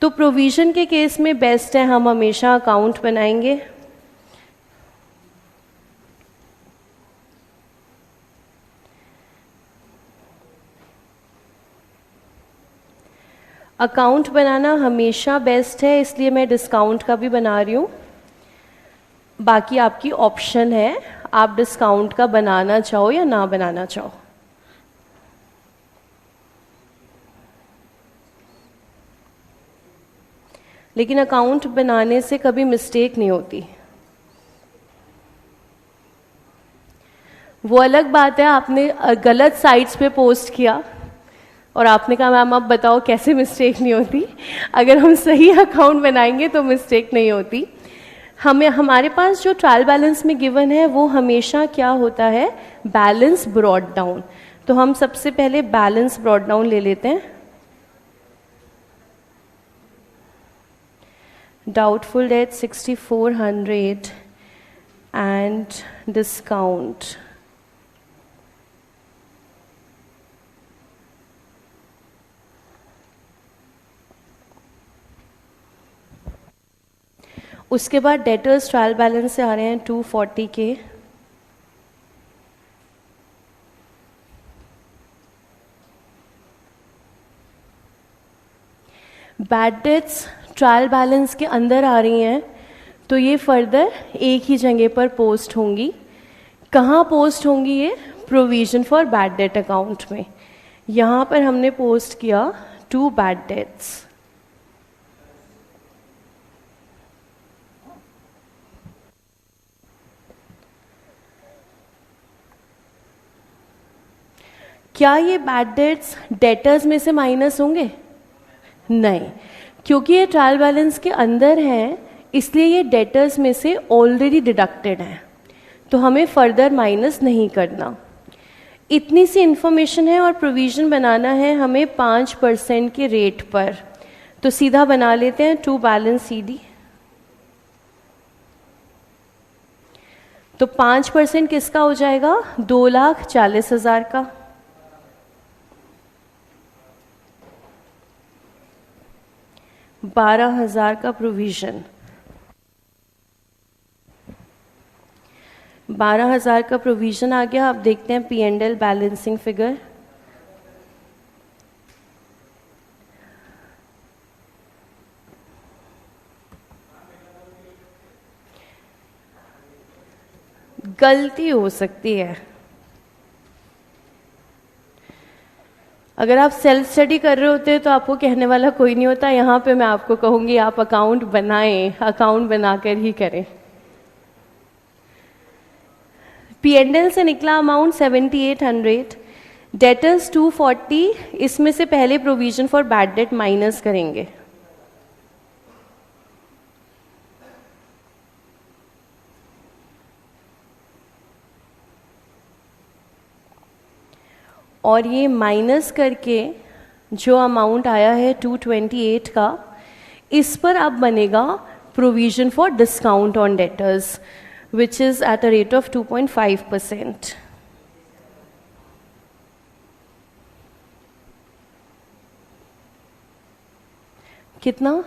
तो प्रोविजन के केस में बेस्ट है हम हमेशा अकाउंट बनाएंगे। अकाउंट बनाना हमेशा बेस्ट है, इसलिए मैं डिस्काउंट का भी बना रही हूँ। बाकी आपकी ऑप्शन है, आप डिस्काउंट का बनाना चाहो या ना बनाना चाहो। लेकिन अकाउंट बनाने से कभी मिस्टेक नहीं होती। वो अलग बात है आपने गलत साइट्स पे पोस्ट किया और आपने कहा मैम अब बताओ कैसे मिस्टेक नहीं होती। अगर हम सही अकाउंट बनाएंगे तो मिस्टेक नहीं होती। हमें हमारे पास जो ट्रायल बैलेंस में गिवन है वो हमेशा क्या होता है? Balance brought down. तो हम सबसे पहले बैलेंस ब्रॉट डाउन ले लेते हैं। Doubtful debt 6,400 and discount उसके बाद डेटर्स ट्रायल बैलेंस से आ रहे हैं 240 के। बैड डेट्स ट्रायल बैलेंस के अंदर आ रही हैं तो ये फर्दर एक ही जगह पर पोस्ट होंगी। कहाँ पोस्ट होंगी ये? Provision for bad debt account में। यहाँ पर हमने पोस्ट किया 2 बैड डेट्स। क्या ये बैड डेट्स डेटर्स में से माइनस होंगे? नहीं, क्योंकि ये ट्रायल बैलेंस के अंदर है इसलिए ये डेटर्स में से ऑलरेडी डिडक्टेड है, तो हमें फर्दर माइनस नहीं करना। इतनी सी इंफॉर्मेशन है और प्रोविजन बनाना है हमें 5% के रेट पर, तो सीधा बना लेते हैं 2 बैलेंस CD। तो 5% किसका हो जाएगा? 2,40,000 का। $12,000 का प्रोविजन। 12,000 का प्रोविजन आ गया। अब देखते हैं P&L बैलेंसिंग फिगर। गलती हो सकती है, अगर आप सेल्फ स्टडी कर रहे होते तो आपको कहने वाला कोई नहीं होता। यहाँ पे मैं आपको कहूँगी आप अकाउंट बनाएं, अकाउंट बनाकर ही करें। P&L से निकला अमाउंट 7,800, डेटर्स 240, इसमें से पहले provision for bad debt minus करेंगे। और ये माइनस करके जो अमाउंट आया है 228 का, इस पर अब बनेगा provision for discount on debtors which is at a rate of 2.5%. कितना?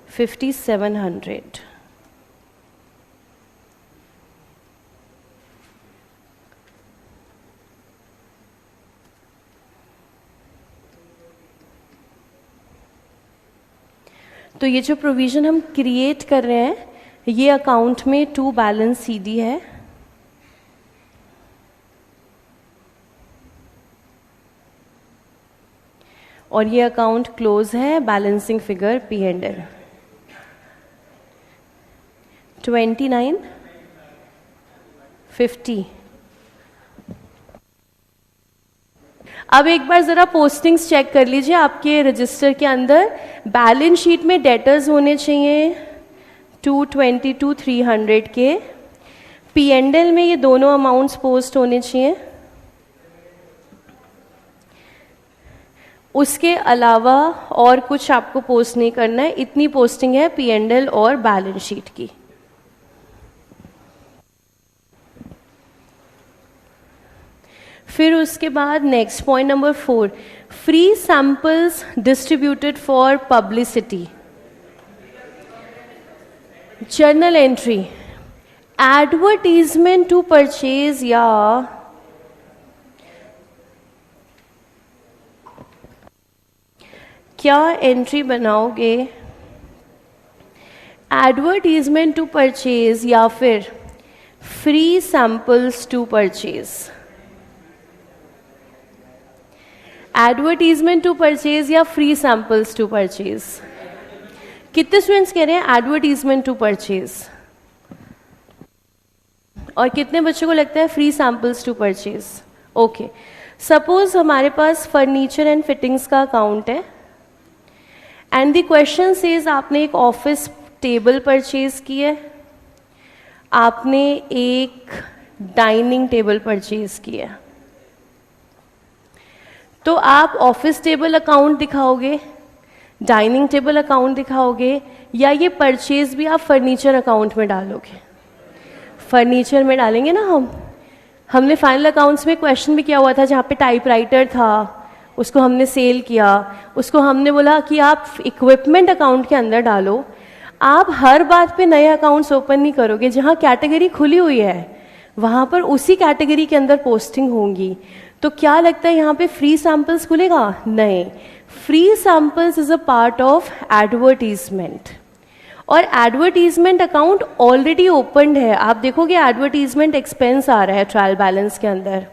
5,700। तो ये जो प्रोविजन हम क्रिएट कर रहे हैं ये अकाउंट में 2 बैलेंस CD है। और ये अकाउंट क्लोज है। Balancing figure P&L 2950। अब एक बार जरा पोस्टिंग्स चेक कर लीजिए आपके रजिस्टर के अंदर। बैलेंस शीट में डेटर्स होने चाहिए 222,300 के। P&L में ये दोनों अमाउंट्स पोस्ट होने चाहिए। उसके अलावा और कुछ आपको पोस्ट नहीं करना है। इतनी पोस्टिंग है P&L और बैलेंस शीट की। फिर उसके बाद next point number 4, free samples distributed for publicity. Journal entry, advertisement to purchase या क्या एंट्री बनाओगे? एडवर्टीजमेंट टू परचेज या फिर free samples to purchase? Advertisement to purchase या फ्री सैंपल्स टू परचेज? कितने स्टूडेंट्स कह रहे हैं एडवर्टीजमेंट टू परचेज? और कितने बच्चों को लगता है free samples to purchase? Okay, suppose हमारे पास फर्नीचर एंड फिटिंग्स का अकाउंट है एंड द क्वेश्चन सेज आपने एक ऑफिस टेबल परचेज की है, आपने एक डाइनिंग टेबल परचेज की है। तो आप ऑफिस टेबल अकाउंट दिखाओगे, डाइनिंग टेबल अकाउंट दिखाओगे, या ये परचेज भी आप फर्नीचर अकाउंट में डालोगे? फर्नीचर में डालेंगे ना हमने फाइनल अकाउंट्स में क्वेश्चन भी किया हुआ था जहाँ पे टाइपराइटर था, उसको हमने सेल किया, उसको हमने बोला कि आप इक्विपमेंट अकाउंट के अंदर डालो। आप हर बात पे नए अकाउंट्स ओपन नहीं करोगे, जहाँ कैटेगरी खुली हुई है वहाँ पर उसी कैटेगरी के अंदर पोस्टिंग होंगी। तो क्या लगता है यहाँ पे फ्री सैंपल्स खुलेगा? नहीं, free samples is a part of advertisement, और एडवर्टीजमेंट अकाउंट ऑलरेडी ओपनड है। आप देखोगे एडवर्टीजमेंट एक्सपेंस आ रहा है ट्रायल बैलेंस के अंदर,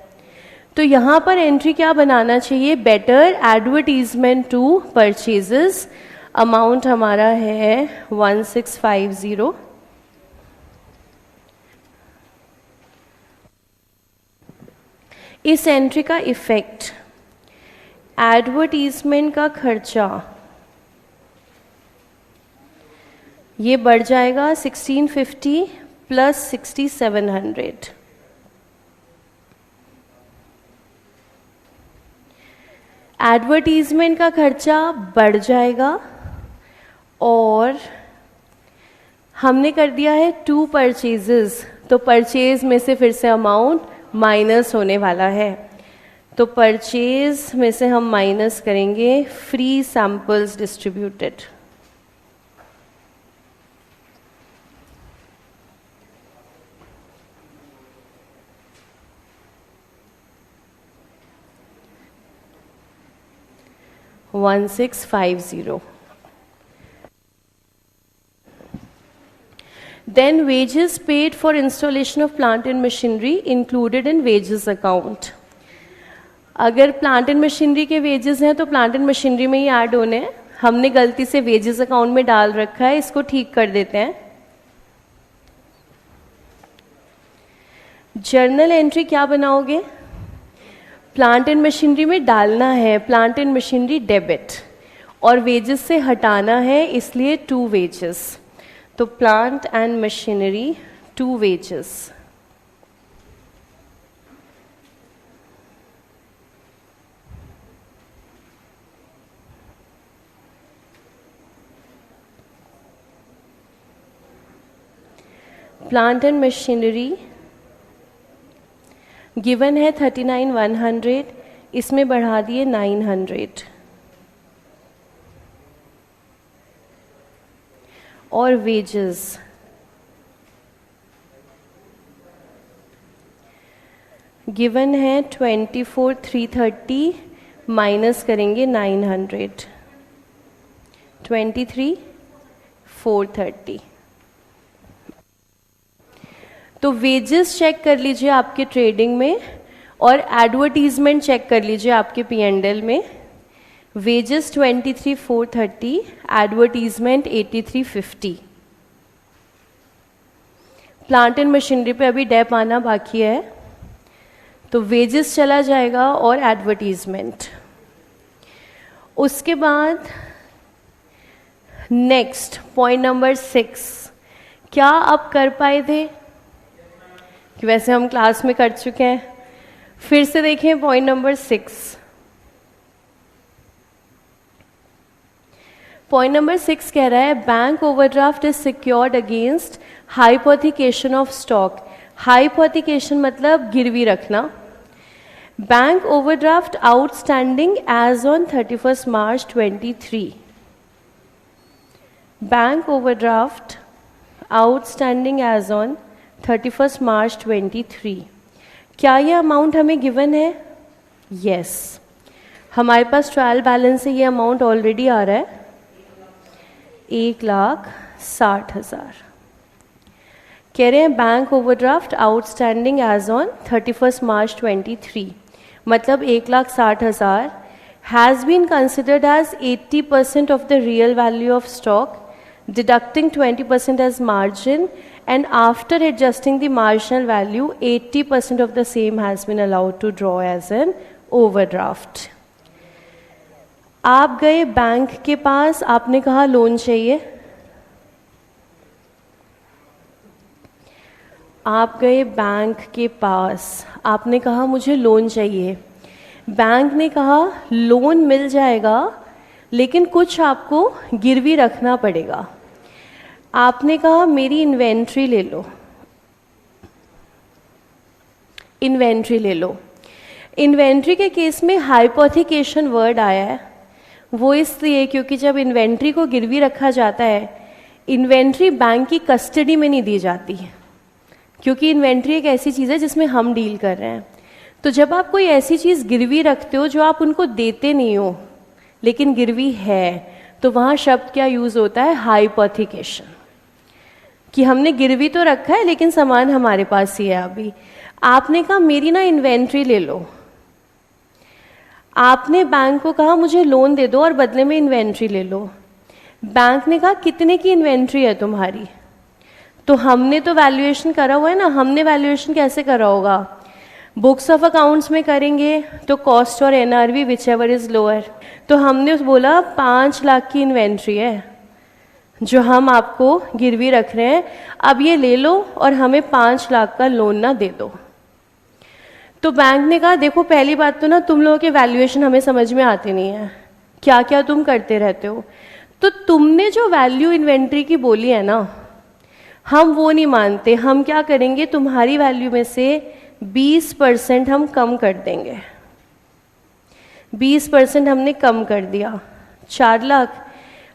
तो यहां पर एंट्री क्या बनाना चाहिए, better advertisement to purchases. Amount हमारा है 1650। इस एंट्री का इफेक्ट, एडवर्टीजमेंट का खर्चा ये बढ़ जाएगा 1650 प्लस 6700। एडवर्टीजमेंट का खर्चा बढ़ जाएगा, और हमने कर दिया है 2 परचेजेस, तो परचेज में से फिर से अमाउंट माइनस होने वाला है, तो परचेज में से हम माइनस करेंगे free samples distributed. $1650। Then wages paid for installation of plant and machinery included in wages account। अगर प्लांट एंड मशीनरी के वेजेस हैं तो प्लांट एंड मशीनरी में ही ऐड होने हैं, हमने गलती से वेजेस अकाउंट में डाल रखा है, इसको ठीक कर देते हैं। जर्नल एंट्री क्या बनाओगे, प्लांट एंड मशीनरी में डालना है प्लांट एंड मशीनरी डेबिट, और वेजेस से हटाना है, इसलिए 2 वेजेस, तो plant and machinery 2 wages. Plant and machinery given है 39,100, इसमें बढ़ा दिए 900, और वेजेस गिवन है 24,330, माइनस करेंगे 900, 23,430। तो वेजेस चेक कर लीजिए आपके ट्रेडिंग में, और एडवर्टीजमेंट चेक कर लीजिए आपके P&L में। Wages 23,430, advertisement 8350। Plant and machinery पे अभी डेप आना बाकी है, तो वेजेस चला जाएगा और एडवर्टीजमेंट। उसके बाद नेक्स्ट पॉइंट नंबर 6, क्या आप कर पाए थे कि वैसे हम क्लास में कर चुके हैं, फिर से देखें पॉइंट नंबर 6। पॉइंट नंबर 6 कह रहा है bank overdraft is secured against hypothecation of stock. Hypothecation मतलब गिरवी रखना। Bank overdraft outstanding as on 31 March 23। Bank overdraft outstanding as on 31 March 23। क्या ये अमाउंट हमें गिवन है? यस, हमारे पास ट्रायल बैलेंस से ये अमाउंट ऑलरेडी आ रहा है 1,60,000। कह रहे हैं bank overdraft outstanding as on 31 March 23, मतलब 1,60,000 has been considered as 80% of the real value of stock, deducting 20% as margin, and after adjusting the marginal value 80% of the same has been allowed to draw as an overdraft। आप गए bank के पास, आपने कहा loan चाहिए। आप गए bank के पास, आपने कहा मुझे लोन चाहिए। बैंक ने कहा लोन मिल जाएगा लेकिन कुछ आपको गिरवी रखना पड़ेगा। आपने कहा मेरी इन्वेंट्री ले लो, इन्वेंट्री ले लो। इन्वेंट्री के केस में हाइपोथिकेशन वर्ड आया है, वो इसलिए क्योंकि जब इन्वेंट्री को गिरवी रखा जाता है, इन्वेंट्री बैंक की कस्टडी में नहीं दी जाती, क्योंकि इन्वेंट्री एक ऐसी चीज़ है जिसमें हम डील कर रहे हैं। तो जब आप कोई ऐसी चीज़ गिरवी रखते हो जो आप उनको देते नहीं हो लेकिन गिरवी है, तो वहां शब्द क्या यूज होता है? हाइपोथिकेशन, कि हमने गिरवी तो रखा है लेकिन सामान हमारे पास ही है अभी। आपने कहा मेरी ना इन्वेंट्री ले लो, आपने बैंक को कहा मुझे लोन दे दो और बदले में इन्वेंट्री ले लो। बैंक ने कहा कितने की इन्वेंट्री है तुम्हारी? तो हमने तो वैल्यूएशन करा हुआ है ना, हमने वैल्यूएशन कैसे करा होगा? बुक्स ऑफ अकाउंट्स में करेंगे तो कॉस्ट और NRV whichever is lower. तो हमने बोला 5 लाख की इन्वेंट्री है जो हम आपको गिरवी रख रहे हैं, अब ये ले लो और हमें 5 लाख का लोन ना दे दो। तो बैंक ने कहा देखो पहली बात तो ना तुम लोगों के वैल्यूएशन हमें समझ में आते नहीं है, क्या क्या तुम करते रहते हो, तो तुमने जो वैल्यू इन्वेंट्री की बोली है ना, हम वो नहीं मानते। हम क्या करेंगे, तुम्हारी वैल्यू में से 20% हम कम कर देंगे। 20% हमने कम कर दिया, 4 लाख।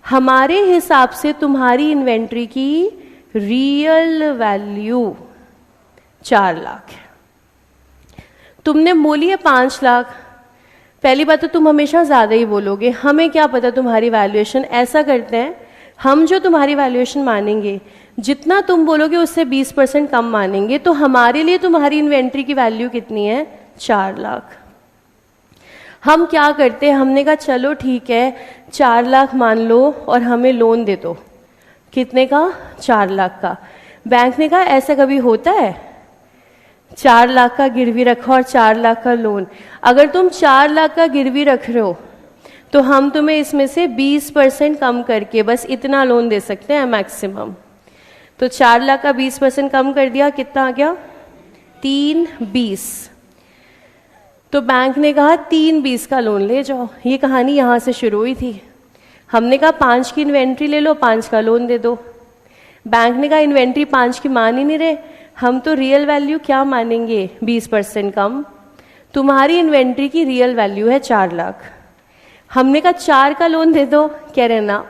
हमारे हिसाब से तुम्हारी इन्वेंट्री की रियल वैल्यू 4 लाख है, तुमने बोली है 5 लाख। पहली बात तो तुम हमेशा ज्यादा ही बोलोगे, हमें क्या पता तुम्हारी वैल्यूएशन। ऐसा करते हैं, हम जो तुम्हारी वैल्यूएशन मानेंगे, जितना तुम बोलोगे उससे 20% कम मानेंगे, तो हमारे लिए तुम्हारी इन्वेंट्री की वैल्यू कितनी है? 4 लाख। हम क्या करते हैं, हमने कहा चलो ठीक है 4 लाख मान लो और हमें लोन दे दो। कितने का? 4 लाख का। बैंक ने कहा ऐसा कभी होता है? 4 लाख का गिरवी रखा और 4 लाख का लोन। अगर तुम 4 लाख का गिरवी रख रहे हो तो हम तुम्हें इसमें से 20% कम करके बस इतना लोन दे सकते हैं मैक्सिमम। तो 4 लाख का 20% कम कर दिया, कितना आ गया? 320। तो बैंक ने कहा 320 का लोन ले जाओ। ये कहानी यहां से शुरू हुई थी। हमने कहा 5 की इन्वेंट्री ले लो, 5 का लोन दे दो। बैंक ने कहा इन्वेंट्री 5 की मान ही नहीं रहे, हम तो रियल वैल्यू क्या मानेंगे? 20% कम। तुम्हारी इन्वेंट्री की रियल वैल्यू है 4 लाख। हमने कहा 4 का लोन दे दो, कह रहे ना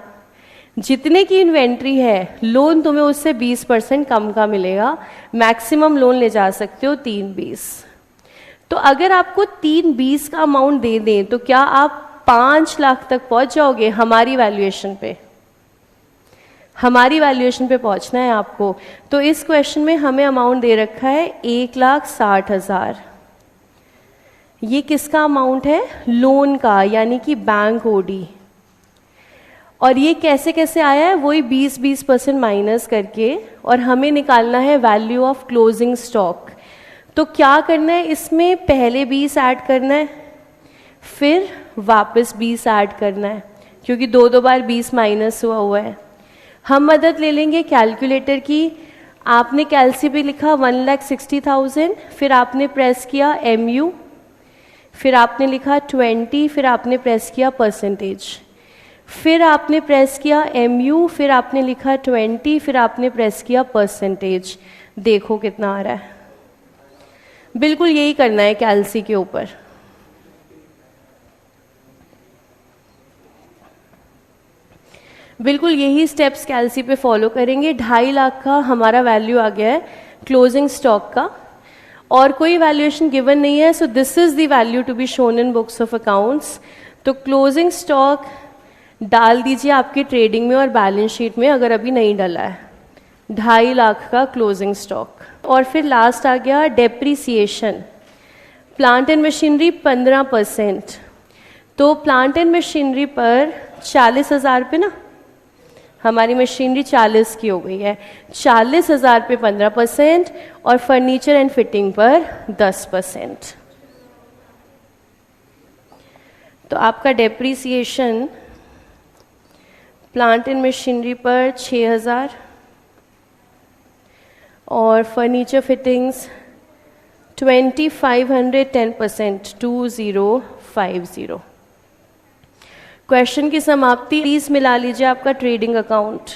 जितने की इन्वेंट्री है लोन तुम्हें उससे 20% कम का मिलेगा, मैक्सिमम लोन ले जा सकते हो 320। तो अगर आपको 320 का अमाउंट दे दें तो क्या आप 5 लाख तक पहुंच जाओगे? हमारी वैल्यूएशन पे, हमारी वैल्यूएशन पे पहुंचना है आपको। तो इस क्वेश्चन में हमें अमाउंट दे रखा है 1,60,000। ये किसका अमाउंट है? लोन का, यानी कि बैंक ओडी। और ये कैसे कैसे आया है? वही 20% माइनस करके, और हमें निकालना है वैल्यू ऑफ क्लोजिंग स्टॉक। तो क्या करना है इसमें? पहले 20 ऐड करना है, फिर वापस 20 ऐड करना है, क्योंकि 2 बार 20 माइनस हुआ है। हम मदद ले लेंगे कैलकुलेटर की। आपने कैलसी पे लिखा 1,60,000, फिर आपने प्रेस किया MU, फिर आपने लिखा 20, फिर आपने प्रेस किया परसेंटेज, फिर आपने प्रेस किया MU, फिर आपने लिखा 20, फिर आपने प्रेस किया परसेंटेज। देखो कितना आ रहा है। बिल्कुल यही करना है कैलसी के ऊपर। बिल्कुल यही स्टेप्स कैलसी पे फॉलो करेंगे। 2.5 लाख का हमारा वैल्यू आ गया है क्लोजिंग स्टॉक का, और कोई वैल्यूएशन गिवन नहीं है, so this is the value to be shown in books of accounts. तो क्लोजिंग स्टॉक डाल दीजिए आपकी ट्रेडिंग में और बैलेंस शीट में, अगर अभी नहीं डला है। 2.5 लाख का क्लोजिंग स्टॉक। और फिर लास्ट आ गया डेप्रीसिएशन। Plant and machinery 15%। तो प्लांट एंड मशीनरी पर 40,000 पे ना, हमारी मशीनरी 40 की हो गई है, 40,000 पे 15%, और फर्नीचर एंड फिटिंग पर 10%। तो आपका डेप्रीसिएशन प्लांट एंड मशीनरी पर 6,000 और फर्नीचर फिटिंग्स 2,500, 10%, 2050। क्वेश्चन की समाप्ति। प्लीज मिला लीजिए आपका ट्रेडिंग अकाउंट।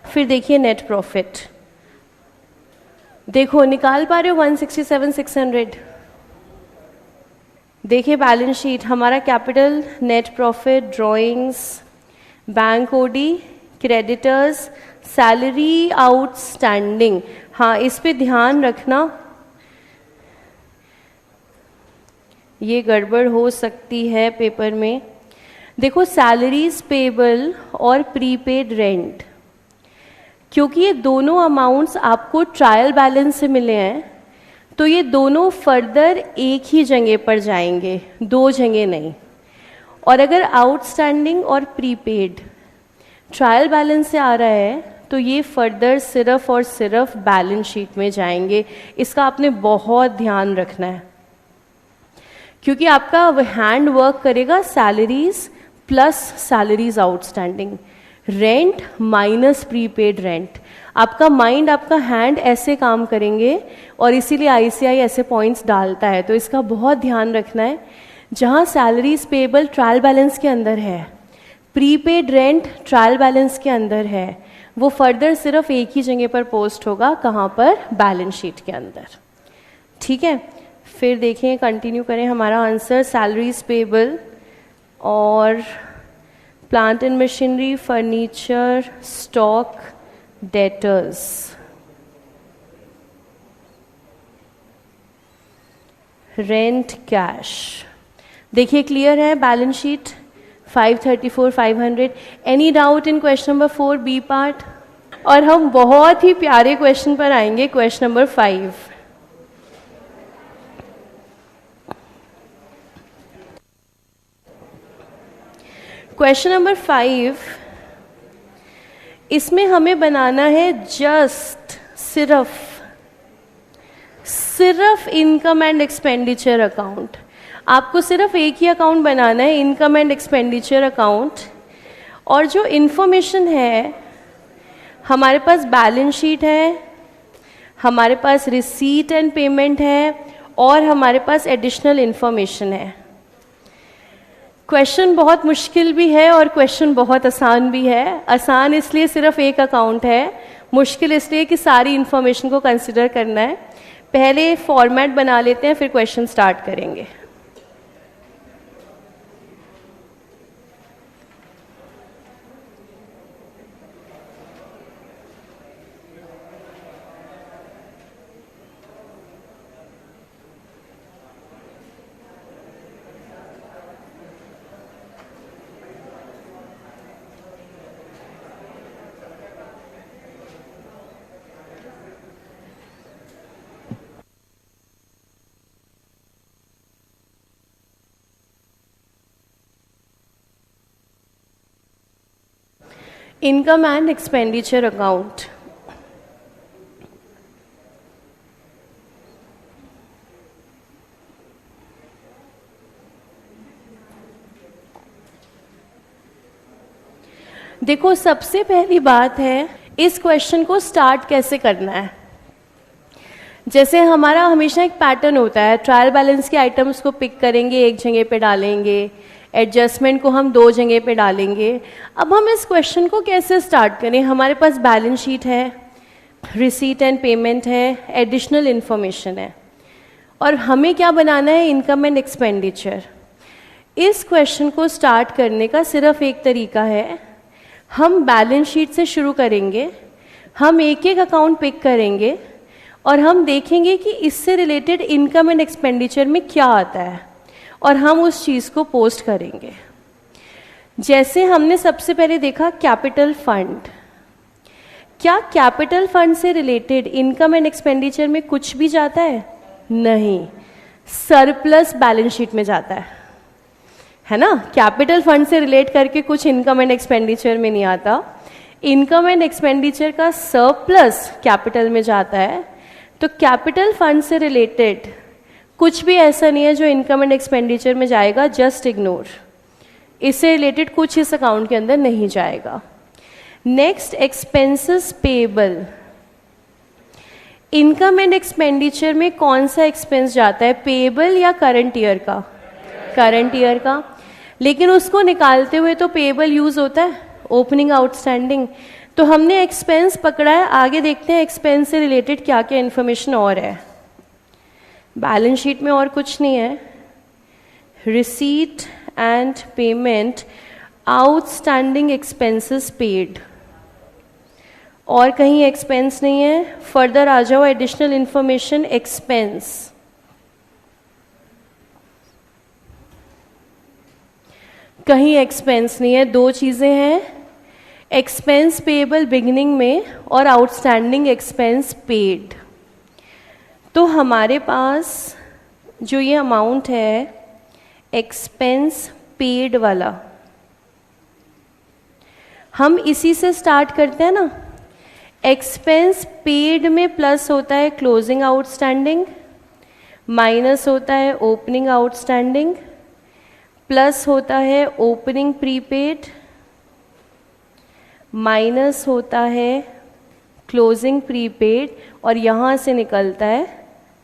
फिर देखिए नेट प्रॉफिट। देखो निकाल पा रहे हो 167,600। देखिए बैलेंस शीट, हमारा capital, net profit, drawings, bank OD, creditors, salary outstanding. हाँ, इस पे ध्यान रखना, ये गड़बड़ हो सकती है पेपर में। देखो, सैलरीज पेबल और प्रीपेड रेंट, क्योंकि ये दोनों अमाउंट्स आपको ट्रायल बैलेंस से मिले हैं, तो ये दोनों फर्दर एक ही जगह पर जाएंगे, दो जगह नहीं। और अगर आउटस्टैंडिंग और प्रीपेड ट्रायल बैलेंस से आ रहा है तो ये फर्दर सिर्फ और सिर्फ बैलेंस शीट में जाएंगे। इसका आपने बहुत ध्यान रखना है, क्योंकि आपका हैंड वर्क करेगा salaries plus salaries outstanding, rent minus prepaid rent. आपका माइंड, आपका हैंड ऐसे काम करेंगे, और इसीलिए आईसीआई ऐसे पॉइंट्स डालता है। तो इसका बहुत ध्यान रखना है। जहाँ सैलरीज पेबल ट्रायल बैलेंस के अंदर है, प्रीपेड रेंट ट्रायल बैलेंस के अंदर है, वो फर्दर सिर्फ एक ही जगह पर पोस्ट होगा, कहाँ पर? बैलेंस शीट के अंदर। ठीक है, फिर देखें, कंटिन्यू करें हमारा आंसर। सैलरीज पेबल और plant and machinery, furniture, stock, debtors. Rent, cash. देखिए, क्लियर है balance sheet 534, 500। Any doubt in question number 4 B part? और हम बहुत ही प्यारे क्वेश्चन पर आएंगे, क्वेश्चन नंबर 5। क्वेश्चन नंबर 5, इसमें हमें बनाना है जस्ट सिर्फ इनकम एंड एक्सपेंडिचर अकाउंट। आपको सिर्फ एक ही अकाउंट बनाना है, इनकम एंड एक्सपेंडिचर अकाउंट। और जो इन्फॉर्मेशन है, हमारे पास बैलेंस शीट है, हमारे पास रिसीट एंड पेमेंट है, और हमारे पास एडिशनल इन्फॉर्मेशन है। क्वेश्चन बहुत मुश्किल भी है और क्वेश्चन बहुत आसान भी है। आसान इसलिए सिर्फ एक अकाउंट है, मुश्किल इसलिए कि सारी इन्फॉर्मेशन को कंसिडर करना है। पहले फॉर्मेट बना लेते हैं, फिर क्वेश्चन स्टार्ट करेंगे। Income and expenditure account. देखो, सबसे पहली बात है इस क्वेश्चन को स्टार्ट कैसे करना है। जैसे हमारा हमेशा एक पैटर्न होता है, ट्रायल बैलेंस के आइटम्स को पिक करेंगे, एक जगह पे डालेंगे, एडजस्टमेंट को हम दो जगह पे डालेंगे। अब हम इस क्वेश्चन को कैसे स्टार्ट करें? हमारे पास बैलेंस शीट है, रिसीट एंड पेमेंट है, एडिशनल इन्फॉर्मेशन है, और हमें क्या बनाना है? Income and expenditure. इस क्वेश्चन को स्टार्ट करने का सिर्फ एक तरीका है, हम बैलेंस शीट से शुरू करेंगे, हम एक एक अकाउंट पिक करेंगे और हम देखेंगे कि इससे रिलेटेड इनकम एंड एक्सपेंडिचर में क्या आता है, और हम उस चीज़ को पोस्ट करेंगे। जैसे हमने सबसे पहले देखा कैपिटल फंड। क्या कैपिटल फंड से रिलेटेड इनकम एंड एक्सपेंडिचर में कुछ भी जाता है? नहीं, सरप्लस बैलेंस शीट में जाता है ना। कैपिटल फंड से रिलेट करके कुछ इनकम एंड एक्सपेंडिचर में नहीं आता। इनकम एंड एक्सपेंडिचर का सरप्लस कैपिटल में जाता है। तो कैपिटल फंड से रिलेटेड कुछ भी ऐसा नहीं है जो इनकम एंड एक्सपेंडिचर में जाएगा, जस्ट इग्नोर। इससे रिलेटेड कुछ इस अकाउंट के अंदर नहीं जाएगा। Next, expenses payable. Income and expenditure में कौन सा एक्सपेंस जाता है, पेएबल या करंट ईयर का? करंट ईयर का। लेकिन उसको निकालते हुए तो पेएबल यूज होता है, ओपनिंग आउटस्टैंडिंग। तो हमने एक्सपेंस पकड़ा है, आगे देखते हैं एक्सपेंस से रिलेटेड क्या क्या इन्फॉर्मेशन और है। बैलेंस शीट में और कुछ नहीं है। Receipt and payment, outstanding expenses paid, और कहीं एक्सपेंस नहीं है। फर्दर आ जाओ, एडिशनल इंफॉर्मेशन, एक्सपेंस। कहीं एक्सपेंस नहीं है, दो चीज़ें हैं, एक्सपेंस पेएबल बिगिनिंग में और आउटस्टैंडिंग एक्सपेंस पेड। तो हमारे पास जो ये अमाउंट है एक्सपेंस पेड वाला, हम इसी से स्टार्ट करते हैं ना। एक्सपेंस पेड में प्लस होता है क्लोजिंग आउटस्टैंडिंग, माइनस होता है ओपनिंग आउटस्टैंडिंग, प्लस होता है ओपनिंग प्रीपेड, माइनस होता है क्लोजिंग प्रीपेड, और यहाँ से निकलता है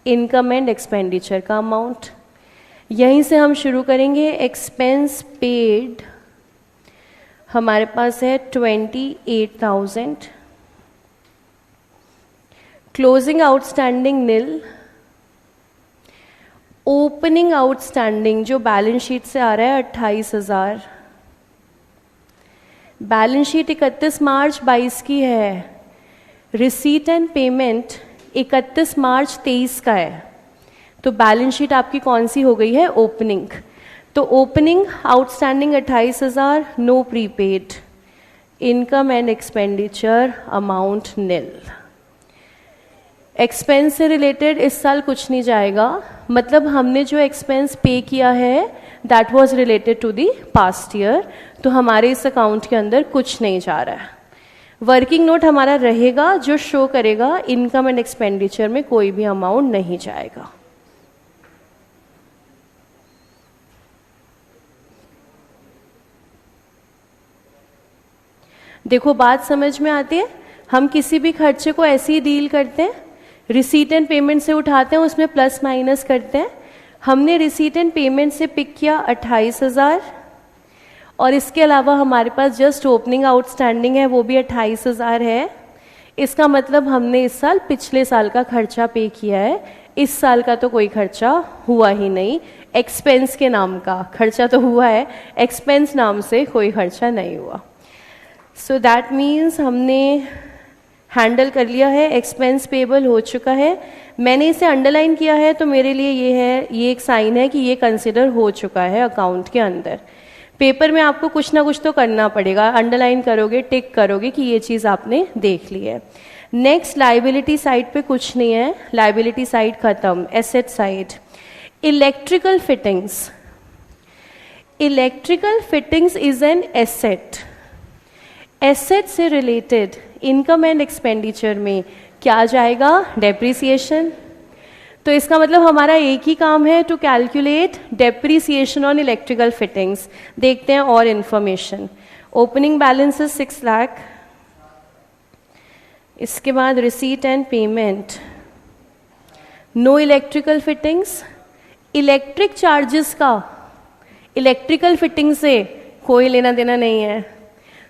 इनकम एंड एक्सपेंडिचर का अमाउंट। यहीं से हम शुरू करेंगे। एक्सपेंस पेड हमारे पास है 28,000, क्लोजिंग आउटस्टैंडिंग निल, ओपनिंग आउटस्टैंडिंग जो बैलेंस शीट से आ रहा है 28,000। बैलेंस शीट 31 मार्च 22 की है, रिसीट एंड पेमेंट 31 मार्च 23 का है, तो बैलेंस शीट आपकी कौन सी हो गई है? ओपनिंग। तो opening outstanding 28,000, no prepaid, income and expenditure amount nil. Expense से रिलेटेड इस साल कुछ नहीं जाएगा, मतलब हमने जो एक्सपेंस पे किया है that was related to the past year, तो हमारे इस अकाउंट के अंदर कुछ नहीं जा रहा है। वर्किंग नोट हमारा रहेगा जो शो करेगा इनकम एंड एक्सपेंडिचर में कोई भी अमाउंट नहीं जाएगा। देखो बात समझ में आती है, हम किसी भी खर्चे को ऐसे ही डील करते हैं, रिसीट एंड पेमेंट से उठाते हैं, उसमें प्लस माइनस करते हैं। हमने रिसीट एंड पेमेंट से पिक किया 28,000, और इसके अलावा हमारे पास जस्ट ओपनिंग आउटस्टैंडिंग है, वो भी 28,000 है। इसका मतलब हमने इस साल पिछले साल का खर्चा पे किया है, इस साल का तो कोई खर्चा हुआ ही नहीं। एक्सपेंस के नाम का खर्चा तो हुआ है, एक्सपेंस नाम से कोई खर्चा नहीं हुआ। सो दैट मीन्स हमने हैंडल कर लिया है, एक्सपेंस पेबल हो चुका है। मैंने इसे अंडरलाइन किया है तो मेरे लिए ये है, ये एक साइन है कि ये कंसिडर हो चुका है अकाउंट के अंदर। पेपर में आपको कुछ ना कुछ तो करना पड़ेगा, अंडरलाइन करोगे, टिक करोगे कि ये चीज़ आपने देख ली है। नेक्स्ट लाइबिलिटी साइड पे कुछ नहीं है, लाइबिलिटी साइड खत्म। Asset side, electrical fittings. Electrical fittings is an asset. Asset से रिलेटेड इनकम एंड एक्सपेंडिचर में क्या जाएगा? डेप्रिसिएशन। तो इसका मतलब हमारा एक ही काम है, to calculate depreciation on electrical fittings. देखते हैं और इंफॉर्मेशन। ओपनिंग बैलेंस 6 लाख, इसके बाद receipt and payment, no electrical fittings. Electric charges का इलेक्ट्रिकल फिटिंग से कोई लेना देना नहीं है।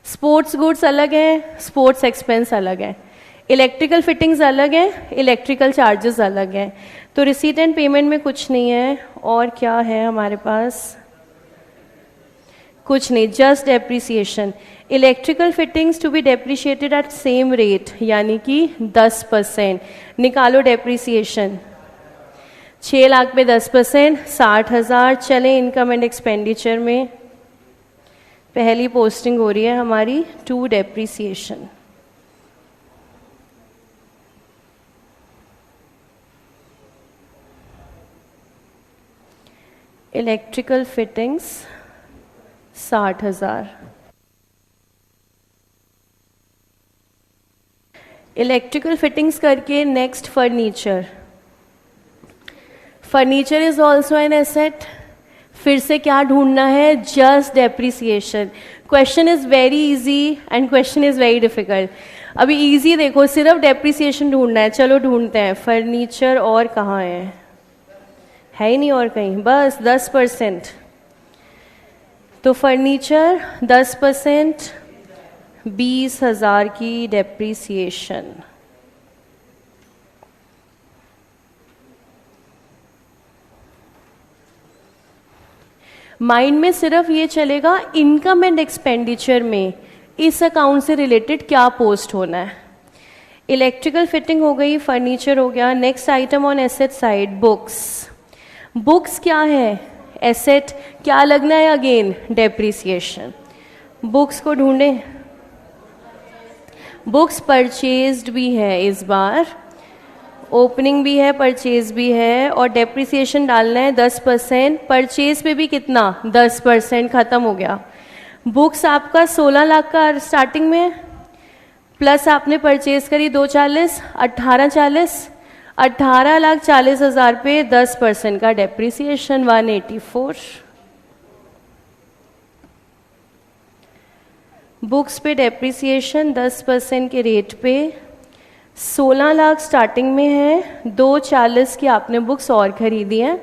स्पोर्ट्स गुड्स अलग है, स्पोर्ट्स एक्सपेंस अलग है, इलेक्ट्रिकल फिटिंग्स अलग है, इलेक्ट्रिकल चार्जेस अलग हैं। तो रिसीट एंड पेमेंट में कुछ नहीं है। और क्या है हमारे पास? कुछ नहीं, just depreciation. Electrical fittings to be depreciated at same rate, यानी कि 10%। निकालो डेप्रिसिएशन। 6 लाख पे 10%, 60,000। चले इनकम एंड एक्सपेंडिचर में पहली पोस्टिंग हो रही है हमारी टू depreciation. Electrical fittings 60,000। Electrical fittings करके next furniture. Furniture is also an asset. फिर से क्या ढूंढना है? Just depreciation. Question is very easy and question is very difficult. अभी इजी देखो, सिर्फ डेप्रिसिएशन ढूंढना है। चलो ढूंढते हैं फर्नीचर, और कहाँ है ही नहीं और कहीं, बस 10%। तो फर्नीचर 10%, 20,000 की डेप्रिसिएशन। माइंड में सिर्फ ये चलेगा इनकम एंड एक्सपेंडिचर में इस अकाउंट से रिलेटेड क्या पोस्ट होना है। इलेक्ट्रिकल फिटिंग हो गई, फर्नीचर हो गया। Next item on asset side, books. Books क्या है? एसेट क्या लगना है, अगेन डेप्रिसिएशन। बुक्स को ढूंढें, बुक्स परचेज्ड भी है इस बार, ओपनिंग भी है, परचेज भी है, और डेप्रिसिएशन डालना है 10%। परचेज पे भी कितना, 10%, खत्म हो गया। बुक्स आपका 16 लाख का स्टार्टिंग में है, प्लस आपने परचेज करी 240, 1840, 18,40,000 पे 10% का डेप्रिसिएशन 184। बुक्स पे डेप्रिसिएशन 10% के रेट पे 16 लाख स्टार्टिंग में है, 240 की आपने बुक्स और खरीदी हैं,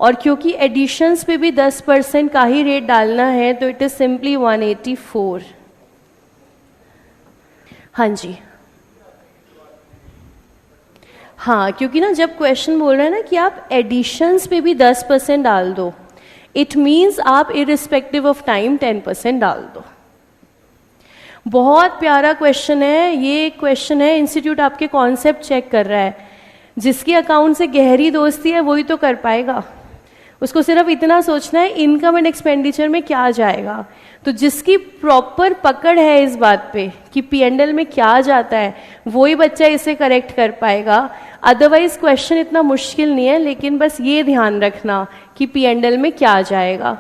और क्योंकि एडिशंस पे भी 10% का ही रेट डालना है तो इट इज सिंपली 184। हाँ जी, हाँ, क्योंकि ना जब क्वेश्चन बोल रहे हैं ना कि आप एडिशंस पे भी 10% डाल दो, इट मीन्स आप इरिस्पेक्टिव ऑफ टाइम 10% डाल दो। बहुत प्यारा क्वेश्चन है ये, क्वेश्चन है इंस्टीट्यूट आपके कॉन्सेप्ट चेक कर रहा है। जिसकी अकाउंट से गहरी दोस्ती है वही तो कर पाएगा, उसको सिर्फ इतना सोचना है इनकम एंड एक्सपेंडिचर में क्या जाएगा। तो जिसकी प्रॉपर पकड़ है इस बात पे कि P&L में क्या जाता है, वही बच्चा इसे करेक्ट कर पाएगा। अदरवाइज क्वेश्चन इतना मुश्किल नहीं है, लेकिन बस ये ध्यान रखना कि P&L में क्या जाएगा।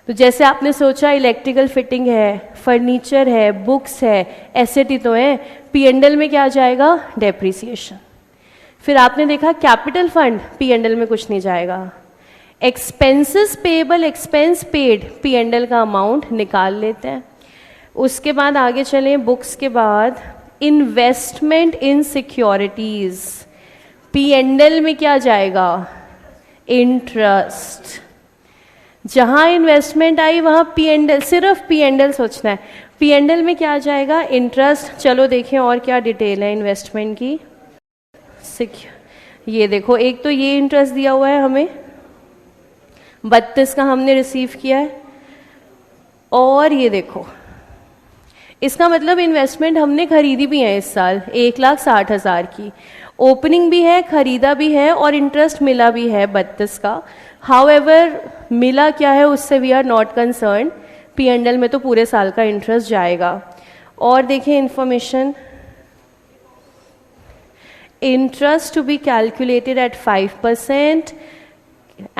तो जैसे आपने सोचा इलेक्ट्रिकल फिटिंग है, फर्नीचर है, बुक्स है, एसेट ही तो है, P&L में क्या जाएगा, डेप्रिसिएशन। फिर आपने देखा कैपिटल फंड, P&L में कुछ नहीं जाएगा। Expenses payable, expense paid, P&L का अमाउंट निकाल लेते हैं। उसके बाद आगे चलें, बुक्स के बाद इन्वेस्टमेंट इन सिक्योरिटीज, P&L में क्या जाएगा, इंटरेस्ट। जहां इन्वेस्टमेंट आई वहां P&L, सिर्फ P&L सोचना है। P&L में क्या जाएगा, इंटरेस्ट। चलो देखें और क्या डिटेल है इन्वेस्टमेंट की। ये देखो, एक तो ये इंटरेस्ट दिया हुआ है हमें 32 का हमने रिसीव किया है, और ये देखो इसका मतलब इन्वेस्टमेंट हमने खरीदी भी है इस साल 1,60,000 की, ओपनिंग भी है, खरीदा भी है, और इंटरेस्ट मिला भी है 32 का। हाउएवर मिला क्या है उससे we are not concern, P&L में तो पूरे साल का इंटरेस्ट जाएगा। और देखिए information, interest to be calculated at 5%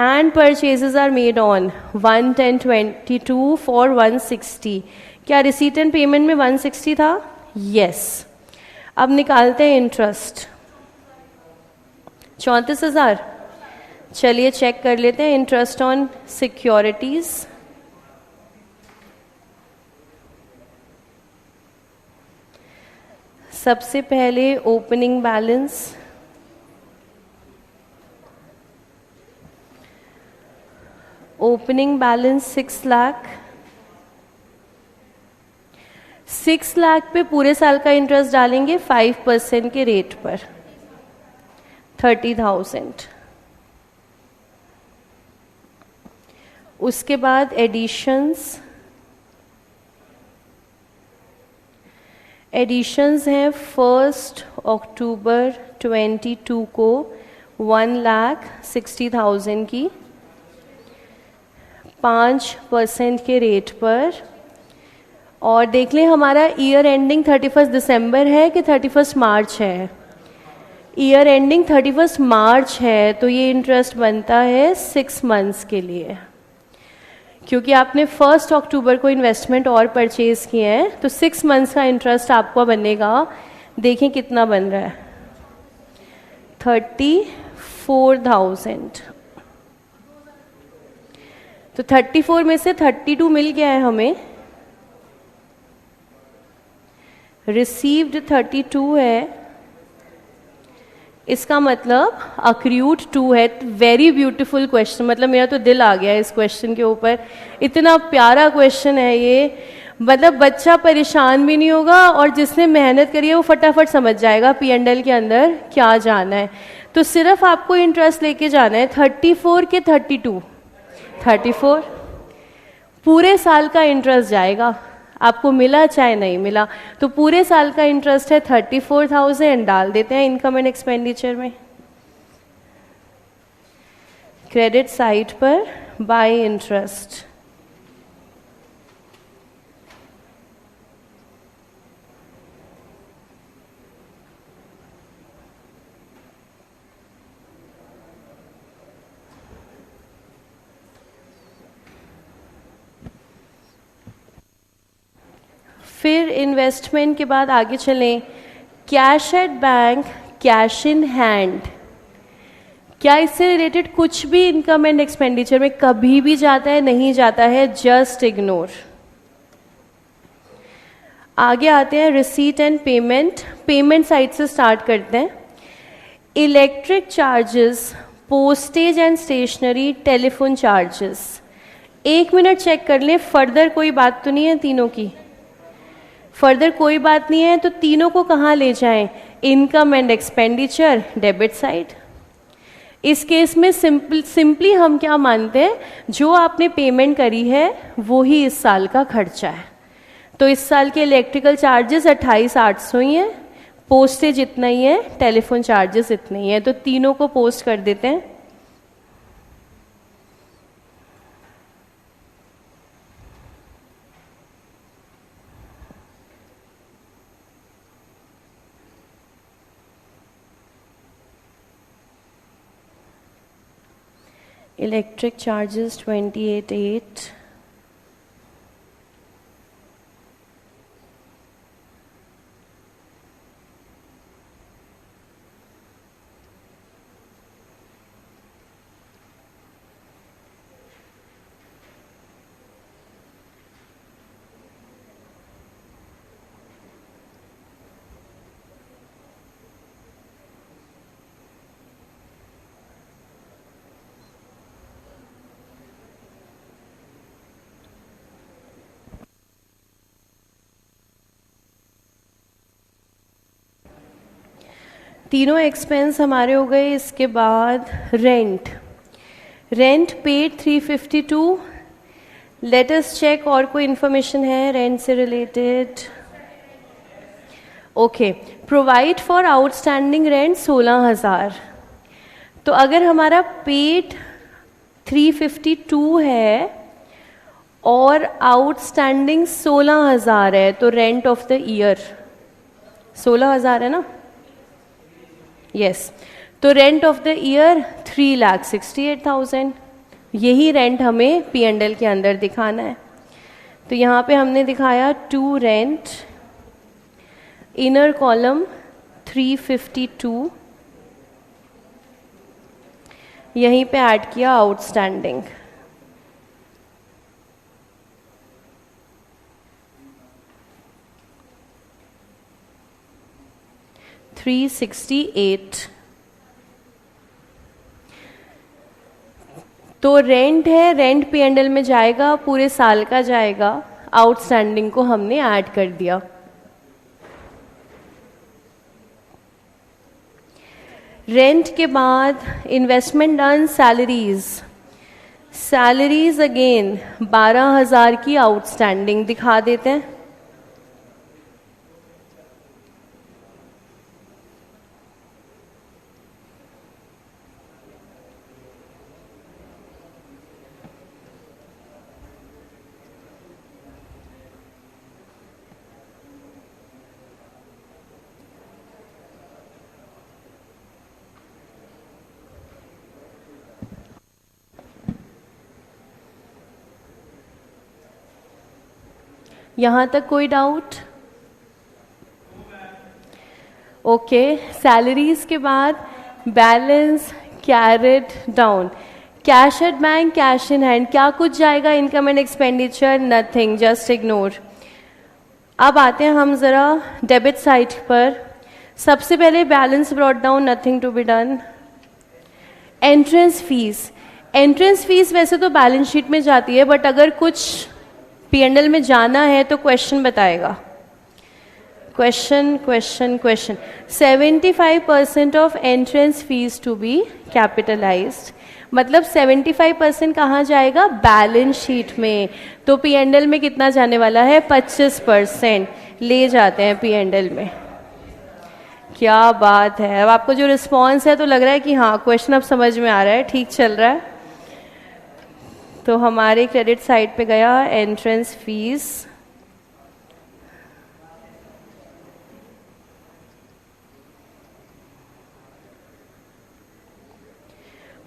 and purchases are made on 1/10/22 for 160। क्या रिसीट एंड पेमेंट में 160 था? यस। अब निकालते हैं इंटरेस्ट 34,000। चलिए चेक कर लेते हैं इंटरेस्ट ऑन सिक्योरिटीज। सबसे पहले opening balance, opening balance 6 lakh. 6 lakh पे पूरे साल का इंटरेस्ट डालेंगे 5% के रेट पर, 30,000। उसके बाद एडिशंस, एडिशंस हैं 1 अक्टूबर 22 को 1,60,000 की 5% के रेट पर। और देख लें हमारा ईयर एंडिंग 31 दिसंबर है कि 31 मार्च है। ईयर एंडिंग 31 मार्च है, तो ये इंटरेस्ट बनता है 6 मंथ्स के लिए, क्योंकि आपने 1 अक्टूबर को इन्वेस्टमेंट और परचेज किए हैं, तो 6 मंथ्स का इंटरेस्ट आपको बनेगा। देखें कितना बन रहा है, 34,000। तो 34 में से 32 मिल गया है हमें, रिसीव्ड 32 है, इसका मतलब अक्रूड 2 है। वेरी ब्यूटीफुल क्वेश्चन, मतलब मेरा तो दिल आ गया इस क्वेश्चन के ऊपर, इतना प्यारा क्वेश्चन है ये। मतलब बच्चा परेशान भी नहीं होगा, और जिसने मेहनत करी है वो फटाफट समझ जाएगा P&L के अंदर क्या जाना है। तो सिर्फ आपको इंटरेस्ट लेके जाना है 34 के 32, 34 पूरे साल का इंटरेस्ट जाएगा, आपको मिला चाहे नहीं मिला। तो पूरे साल का इंटरेस्ट है 34,000, डाल देते हैं इनकम एंड एक्सपेंडिचर में। क्रेडिट साइड पर बाय इंटरेस्ट। फिर इन्वेस्टमेंट के बाद आगे चलें, cash at bank, cash in hand. क्या इससे रिलेटेड कुछ भी इनकम एंड एक्सपेंडिचर में कभी भी जाता है? नहीं जाता है, जस्ट इग्नोर। आगे आते हैं receipt and payment. Payment side से स्टार्ट करते हैं। Electric charges, postage and stationery, telephone charges. 1 minute check कर लें, फर्दर कोई बात तो नहीं है तीनों की? फर्दर कोई बात नहीं है तो तीनों को कहाँ ले जाएं? Income and expenditure, debit side. इस केस में सिंपली हम क्या मानते हैं, जो आपने पेमेंट करी है वो ही इस साल का खर्चा है। तो इस साल के इलेक्ट्रिकल चार्जेस 28,800 ही है, पोस्टेज इतना ही है, टेलीफोन चार्जेस इतने ही है, तो तीनों को पोस्ट कर देते हैं। Electric charges 28,800. तीनों एक्सपेंस हमारे हो गए। इसके बाद rent, rent paid 352। Let us check और कोई इन्फॉर्मेशन है रेंट से related? Okay, provide for outstanding rent 16,000। तो अगर हमारा पेड 352 है और आउटस्टैंडिंग 16,000 है तो रेंट ऑफ द ईयर 16,000 है ना? यस, तो रेंट ऑफ द ईयर 3,68,000। यही रेंट हमें P&L के अंदर दिखाना है। तो यहाँ पे हमने दिखाया टू रेंट, इनर कॉलम 352, यहीं पे ऐड किया आउटस्टैंडिंग। $368। तो रेंट है, रेंट P&L में जाएगा, पूरे साल का जाएगा, आउटस्टैंडिंग को हमने ऐड कर दिया। रेंट के बाद investment done, salaries. Salaries again 12,000 की आउटस्टैंडिंग दिखा देते हैं। यहां तक कोई डाउट? ओके, सैलरीज के बाद balance carried down, cash at bank, cash in hand, क्या कुछ जाएगा income and expenditure? Nothing, just ignore. अब आते हैं हम जरा डेबिट साइड पर। सबसे पहले balance brought down, nothing to be done. Entrance fees, entrance fees वैसे तो बैलेंस शीट में जाती है, बट अगर कुछ P&L में जाना है तो क्वेश्चन बताएगा। Question question question 75% of entrance fees to be capitalised, मतलब 75% कहाँ जाएगा? बैलेंस शीट में। तो P&L में कितना जाने वाला है? 25% ले जाते हैं P&L में। क्या बात है, अब आपको जो रिस्पॉन्स है तो लग रहा है कि हाँ क्वेश्चन अब समझ में आ रहा है, ठीक चल रहा है। तो हमारे क्रेडिट साइड पे गया एंट्रेंस फीस,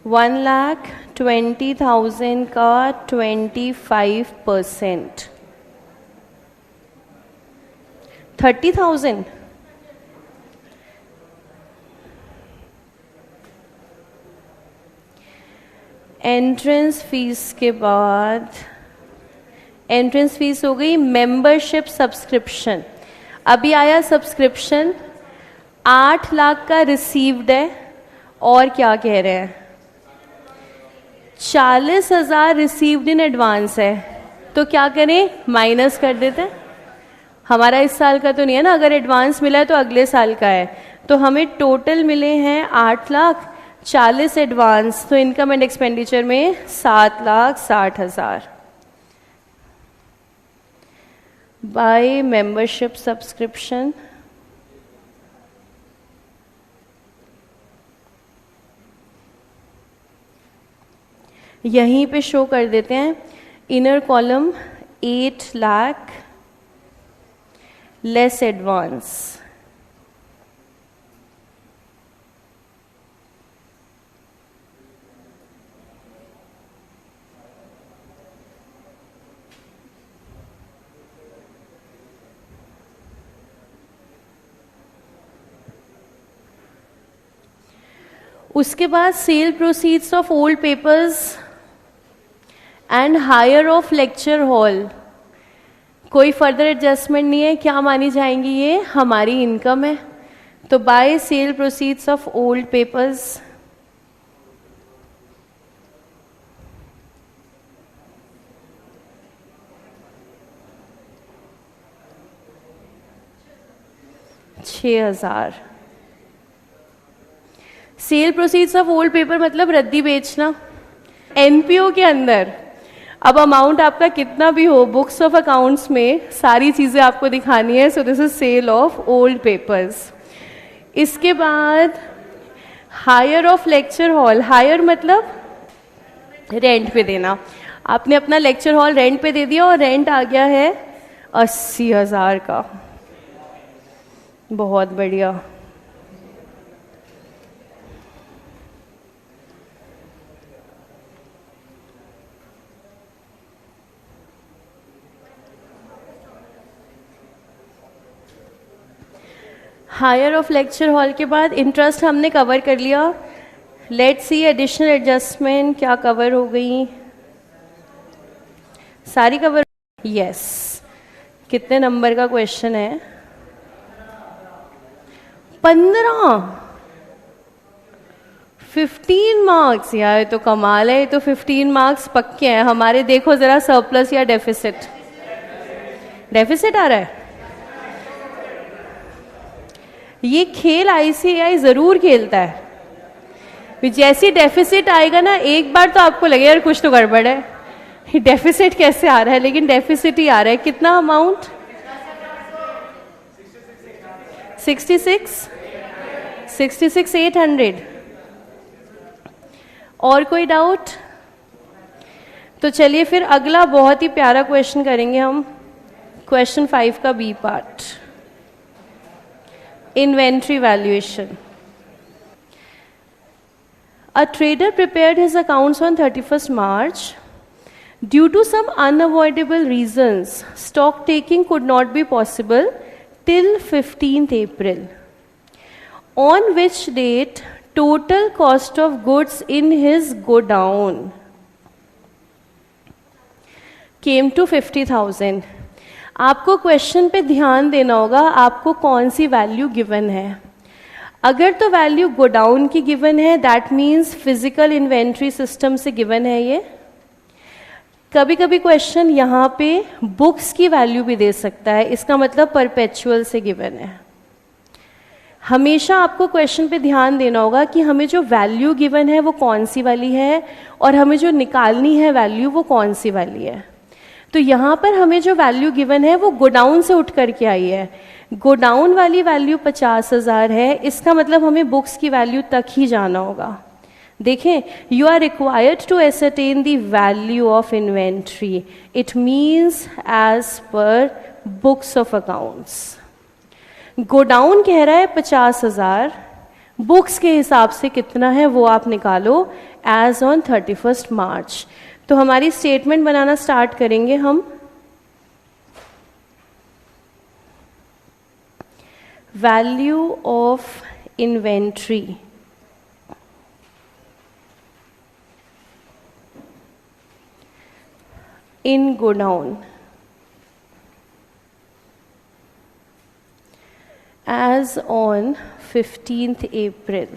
1,20,000 का 25%, 30,000। एंट्रेंस फीस के बाद एंट्रेंस फीस हो गई। मेंबरशिप सब्सक्रिप्शन, अभी आया सब्सक्रिप्शन 8 लाख का रिसीव्ड है, और क्या कह रहे हैं 40,000 रिसीव्ड इन एडवांस है, तो क्या करें माइनस कर देते हैं। हमारा इस साल का तो नहीं है ना, अगर एडवांस मिला है तो अगले साल का है, तो हमें टोटल मिले हैं 8 लाख, 40 एडवांस, तो इनकम एंड एक्सपेंडिचर में 7,60,000 बाय मेंबरशिप सब्सक्रिप्शन। यहीं पे शो कर देते हैं inner column 8 lakh less advance, उसके बाद sale proceeds of old papers and hire of lecture hall, कोई फर्दर एडजस्टमेंट नहीं है, क्या मानी जाएंगी, ये हमारी इनकम है। तो by sale proceeds of old papers, $6,000। Sale proceeds of old paper मतलब रद्दी बेचना। एनपीओ के अंदर अब अमाउंट आपका कितना भी हो, बुक्स ऑफ अकाउंट्स में सारी चीजें आपको दिखानी है। So this is sale of old papers. इसके बाद hire of lecture hall, hire मतलब रेंट पे देना। आपने अपना लेक्चर हॉल रेंट पे दे दिया और रेंट आ गया है 80,000 का, बहुत बढ़िया। हायर ऑफ लेक्चर हॉल के बाद इंटरेस्ट हमने कवर कर लिया। लेट्स सी एडिशनल एडजस्टमेंट क्या कवर हो गई, सारी कवर, यस। कितने नंबर का क्वेश्चन है, 15, 15 मार्क्स। यार तो कमाल है, तो 15 मार्क्स पक्के हैं हमारे। देखो जरा सरप्लस या डेफिसिट, डेफिसिट आ रहा है। ये खेल आईसीएआई जरूर खेलता है। जैसी डेफिसिट आएगा ना, एक बार तो आपको लगेगा यार कुछ तो गड़बड़ है, डेफिसिट कैसे आ रहा है, लेकिन डेफिसिट ही आ रहा है। कितना अमाउंट, 66,800। और कोई डाउट? तो चलिए फिर अगला बहुत ही प्यारा क्वेश्चन करेंगे हम, क्वेश्चन 5 का B part, inventory valuation. A trader prepared his accounts on 31st March. Due to some unavoidable reasons, stock taking could not be possible till 15th April, on which date total cost of goods in his godown came to 50,000. आपको question पे ध्यान देना होगा, आपको कौन सी value given है। अगर तो वैल्यू गोडाउन की गिवन है, that means physical inventory system से गिवन है ये। कभी कभी क्वेश्चन यहाँ पे बुक्स की वैल्यू भी दे सकता है, इसका मतलब परपेचुअल से गिवन है। हमेशा आपको क्वेश्चन पे ध्यान देना होगा कि हमें जो वैल्यू गिवन है वो कौन सी वाली है, और हमें जो निकालनी है वैल्यू वो कौन सी वाली है। तो यहाँ पर हमें जो वैल्यू गिवन है वो गोडाउन से उठ करके आई है। गोडाउन वाली वैल्यू 50,000 है, इसका मतलब हमें बुक्स की वैल्यू तक ही जाना होगा। देखें, you are required to ascertain the value of inventory, it means as per books of accounts. Godown कह रहा है 50,000, बुक्स के हिसाब से कितना है वो आप निकालो एज ऑन 31 मार्च। तो हमारी स्टेटमेंट बनाना स्टार्ट करेंगे हम। Value of inventory in godown as on 15th April.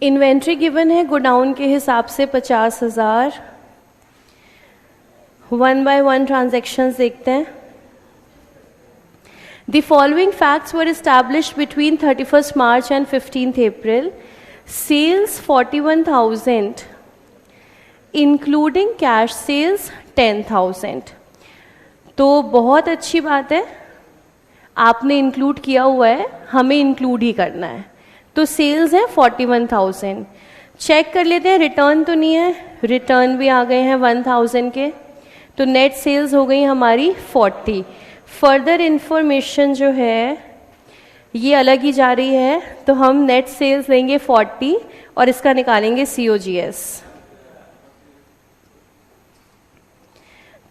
Inventory given है गोडाउन के हिसाब से 50,000। वन बाय वन ट्रांजेक्शन्स देखते हैं। The following facts were established between 31st March and 15th April. Sales 41,000 including cash sales 10,000। तो बहुत अच्छी बात है, आपने इंक्लूड किया हुआ है, हमें इंक्लूड ही करना है। तो सेल्स है 41,000। चेक कर लेते हैं, रिटर्न तो नहीं है, रिटर्न भी आ गए हैं 1,000 के, तो नेट सेल्स हो गई हमारी 40। फर्दर इंफॉर्मेशन जो है ये अलग ही जा रही है, तो हम नेट सेल्स लेंगे 40 और इसका निकालेंगे COGS।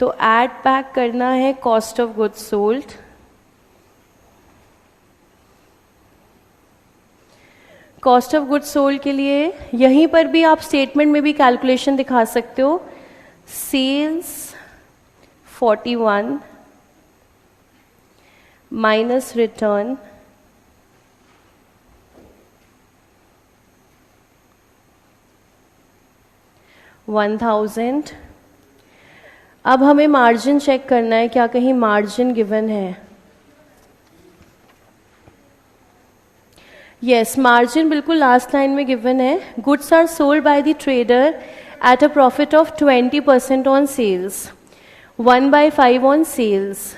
तो ऐड बैक करना है cost of goods sold. Cost of goods sold के लिए यहीं पर भी आप स्टेटमेंट में भी कैलकुलेशन दिखा सकते हो। Sales 41 minus return 1,000। अब हमें मार्जिन चेक करना है, क्या कहीं मार्जिन गिवन है? यस, मार्जिन बिल्कुल लास्ट लाइन में गिवन है। Goods are sold by the trader at a profit of 20% on sales, 1/5 on sales.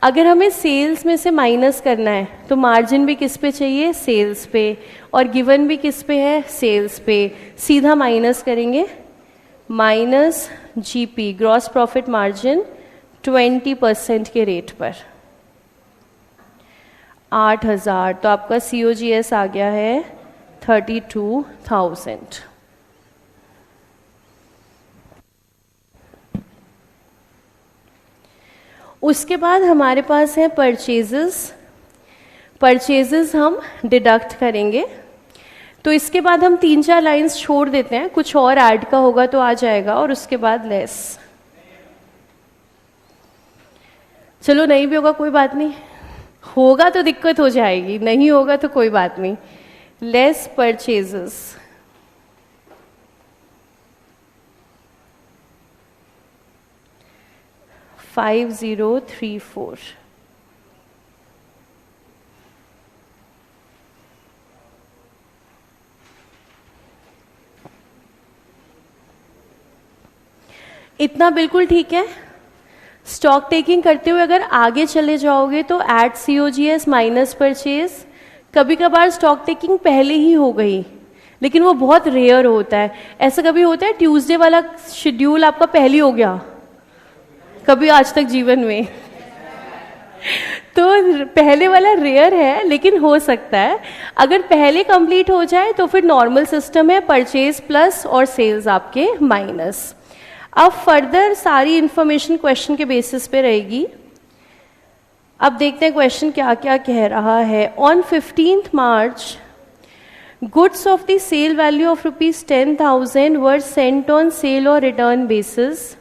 अगर हमें सेल्स में से माइनस करना है तो मार्जिन भी किस पे चाहिए? सेल्स पे, और गिवन भी किस पे है? सेल्स पे। सीधा माइनस करेंगे, minus GP gross profit margin 20% के रेट पर 8,000, तो आपका COGS आ गया है 32,000। उसके बाद हमारे पास है परचेजेस। परचेजेस हम डिडक्ट करेंगे, तो इसके बाद हम 3-4 लाइंस छोड़ देते हैं, कुछ और ऐड का होगा तो आ जाएगा, और उसके बाद लेस। चलो नहीं भी होगा कोई बात नहीं, होगा तो दिक्कत हो जाएगी, नहीं होगा तो कोई बात नहीं। Less purchases, $5034। इतना बिल्कुल ठीक है। स्टॉक टेकिंग करते हुए अगर आगे चले जाओगे तो एट COGS माइनस परचेज, कभी कभार स्टॉक टेकिंग पहले ही हो गई, लेकिन वो बहुत रेयर होता है। ऐसा कभी होता है ट्यूसडे वाला शेड्यूल आपका पहले हो गया कभी आज तक जीवन में? तो पहले वाला रेयर है, लेकिन हो सकता है। अगर पहले कंप्लीट हो जाए तो फिर नॉर्मल सिस्टम है, परचेज प्लस और सेल्स आपके माइनस। अब फर्दर सारी इंफॉर्मेशन क्वेश्चन के बेसिस पे रहेगी। अब देखते हैं क्वेश्चन क्या क्या कह रहा है। On 15th March, goods of the sale value of ₹10,000 were sent on sale or return basis.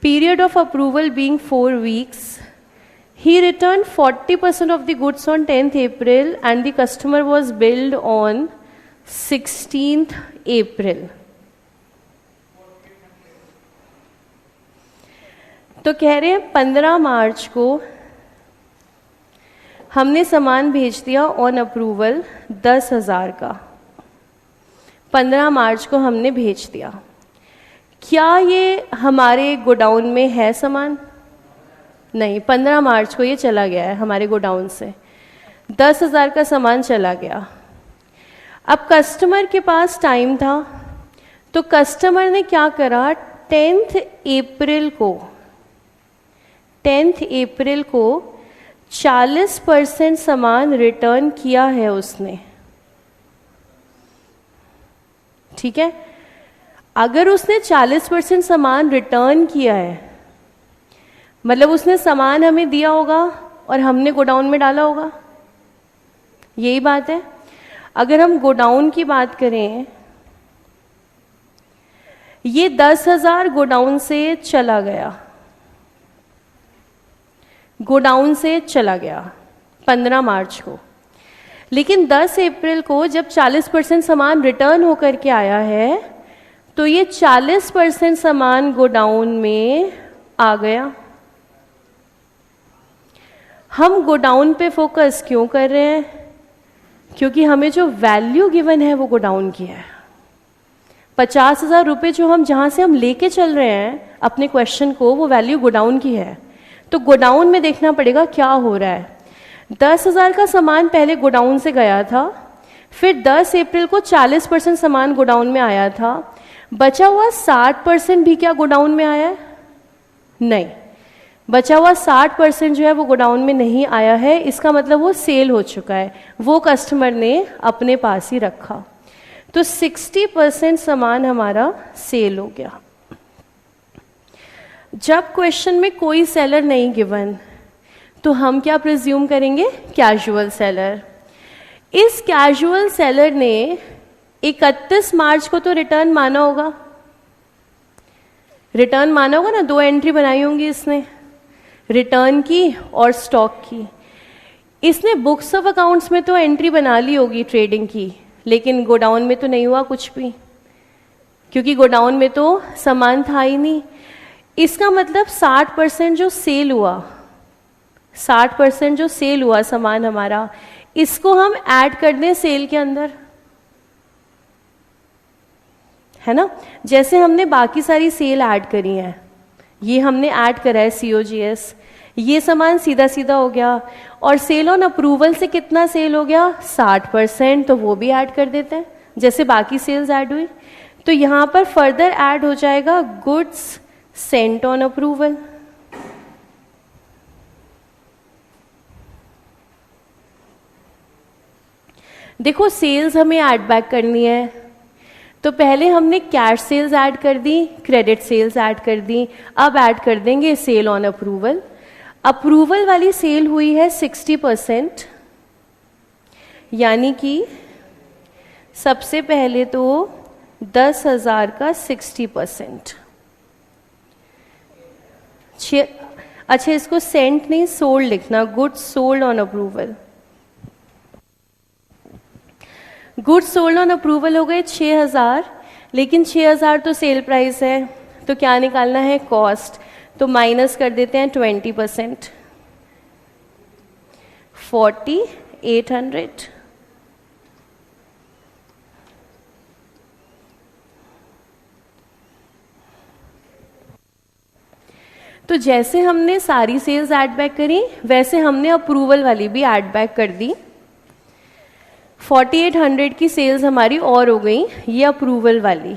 Period of approval being 4 weeks. He returned 40% of the goods on 10th April and the customer was billed on 16th April. तो कह रहे हैं 15 मार्च को हमने सामान भेज दिया on approval 10,000 का, 15 मार्च को हमने भेज दिया। क्या ये हमारे गोडाउन में है सामान? नहीं, 15 मार्च को ये चला गया है हमारे गोडाउन से, 10,000 का सामान चला गया। अब कस्टमर के पास टाइम था, तो कस्टमर ने क्या करा, 10th अप्रैल को 40% सामान रिटर्न किया है उसने। ठीक है, अगर उसने 40% सामान रिटर्न किया है, मतलब उसने सामान हमें दिया होगा और हमने गोडाउन में डाला होगा, यही बात है। अगर हम गोडाउन की बात करें, ये 10,000 गोडाउन से चला गया, गोडाउन से चला गया 15 मार्च को, लेकिन 10 अप्रैल को जब 40% सामान रिटर्न होकर के आया है, तो ये 40% सामान गोडाउन में आ गया। हम गोडाउन पे फोकस क्यों कर रहे हैं? क्योंकि हमें जो वैल्यू गिवन है वो गोडाउन की है। 50,000 रुपये जो हम जहाँ से हम लेके चल रहे हैं अपने क्वेश्चन को, वो वैल्यू गोडाउन की है। तो गोडाउन में देखना पड़ेगा क्या हो रहा है। 10,000 का सामान पहले गोडाउन से गया था, फिर 10 अप्रैल को 40% सामान गोडाउन में आया था, बचा हुआ 60% भी क्या गोडाउन में आया है? नहीं, बचा हुआ 60% जो है वो गोडाउन में नहीं आया है। इसका मतलब वो सेल हो चुका है, वो कस्टमर ने अपने पास ही रखा। तो 60% सामान हमारा सेल हो गया। जब क्वेश्चन में कोई सेलर नहीं गिवन, तो हम क्या प्रिज्यूम करेंगे? Casual seller. इस कैजुअल सेलर ने 31 मार्च को तो रिटर्न माना होगा, रिटर्न माना होगा ना, 2 एंट्री बनाई होंगी इसने, रिटर्न की और स्टॉक की। इसने बुक्स ऑफ अकाउंट्स में तो एंट्री बना ली होगी ट्रेडिंग की, लेकिन गोडाउन में तो नहीं हुआ कुछ भी, क्योंकि गोडाउन में तो सामान था ही नहीं। इसका मतलब 60% जो सेल हुआ, 60% जो सेल हुआ सामान हमारा, इसको हम ऐड कर दें सेल के अंदर, है ना। जैसे हमने बाकी सारी सेल ऐड करी है, ये हमने ऐड करा है COGS, ये सामान सीधा सीधा हो गया। और सेल ऑन अप्रूवल से कितना सेल हो गया? 60%, तो वो भी ऐड कर देते हैं जैसे बाकी सेल्स ऐड हुई। तो यहां पर फर्दर ऐड हो जाएगा गुड्स सेंट ऑन अप्रूवल। देखो सेल्स हमें ऐड बैक करनी है, तो पहले हमने कैश सेल्स ऐड कर दी, क्रेडिट सेल्स ऐड कर दी, अब ऐड कर देंगे सेल ऑन अप्रूवल। अप्रूवल वाली सेल हुई है 60%, यानी कि सबसे पहले तो 10,000 का 60%। अच्छा, इसको सेंट नहीं सोल्ड लिखना, goods sold on approval. Goods sold on approval हो गए 6,000, लेकिन 6,000 तो सेल प्राइस है, तो क्या निकालना है? कॉस्ट। तो माइनस कर देते हैं 20%, 4,800। तो जैसे हमने सारी सेल्स ऐड बैक करी, वैसे हमने अप्रूवल वाली भी ऐड बैक कर दी। 4,800 की सेल्स हमारी और हो गई, ये अप्रूवल वाली।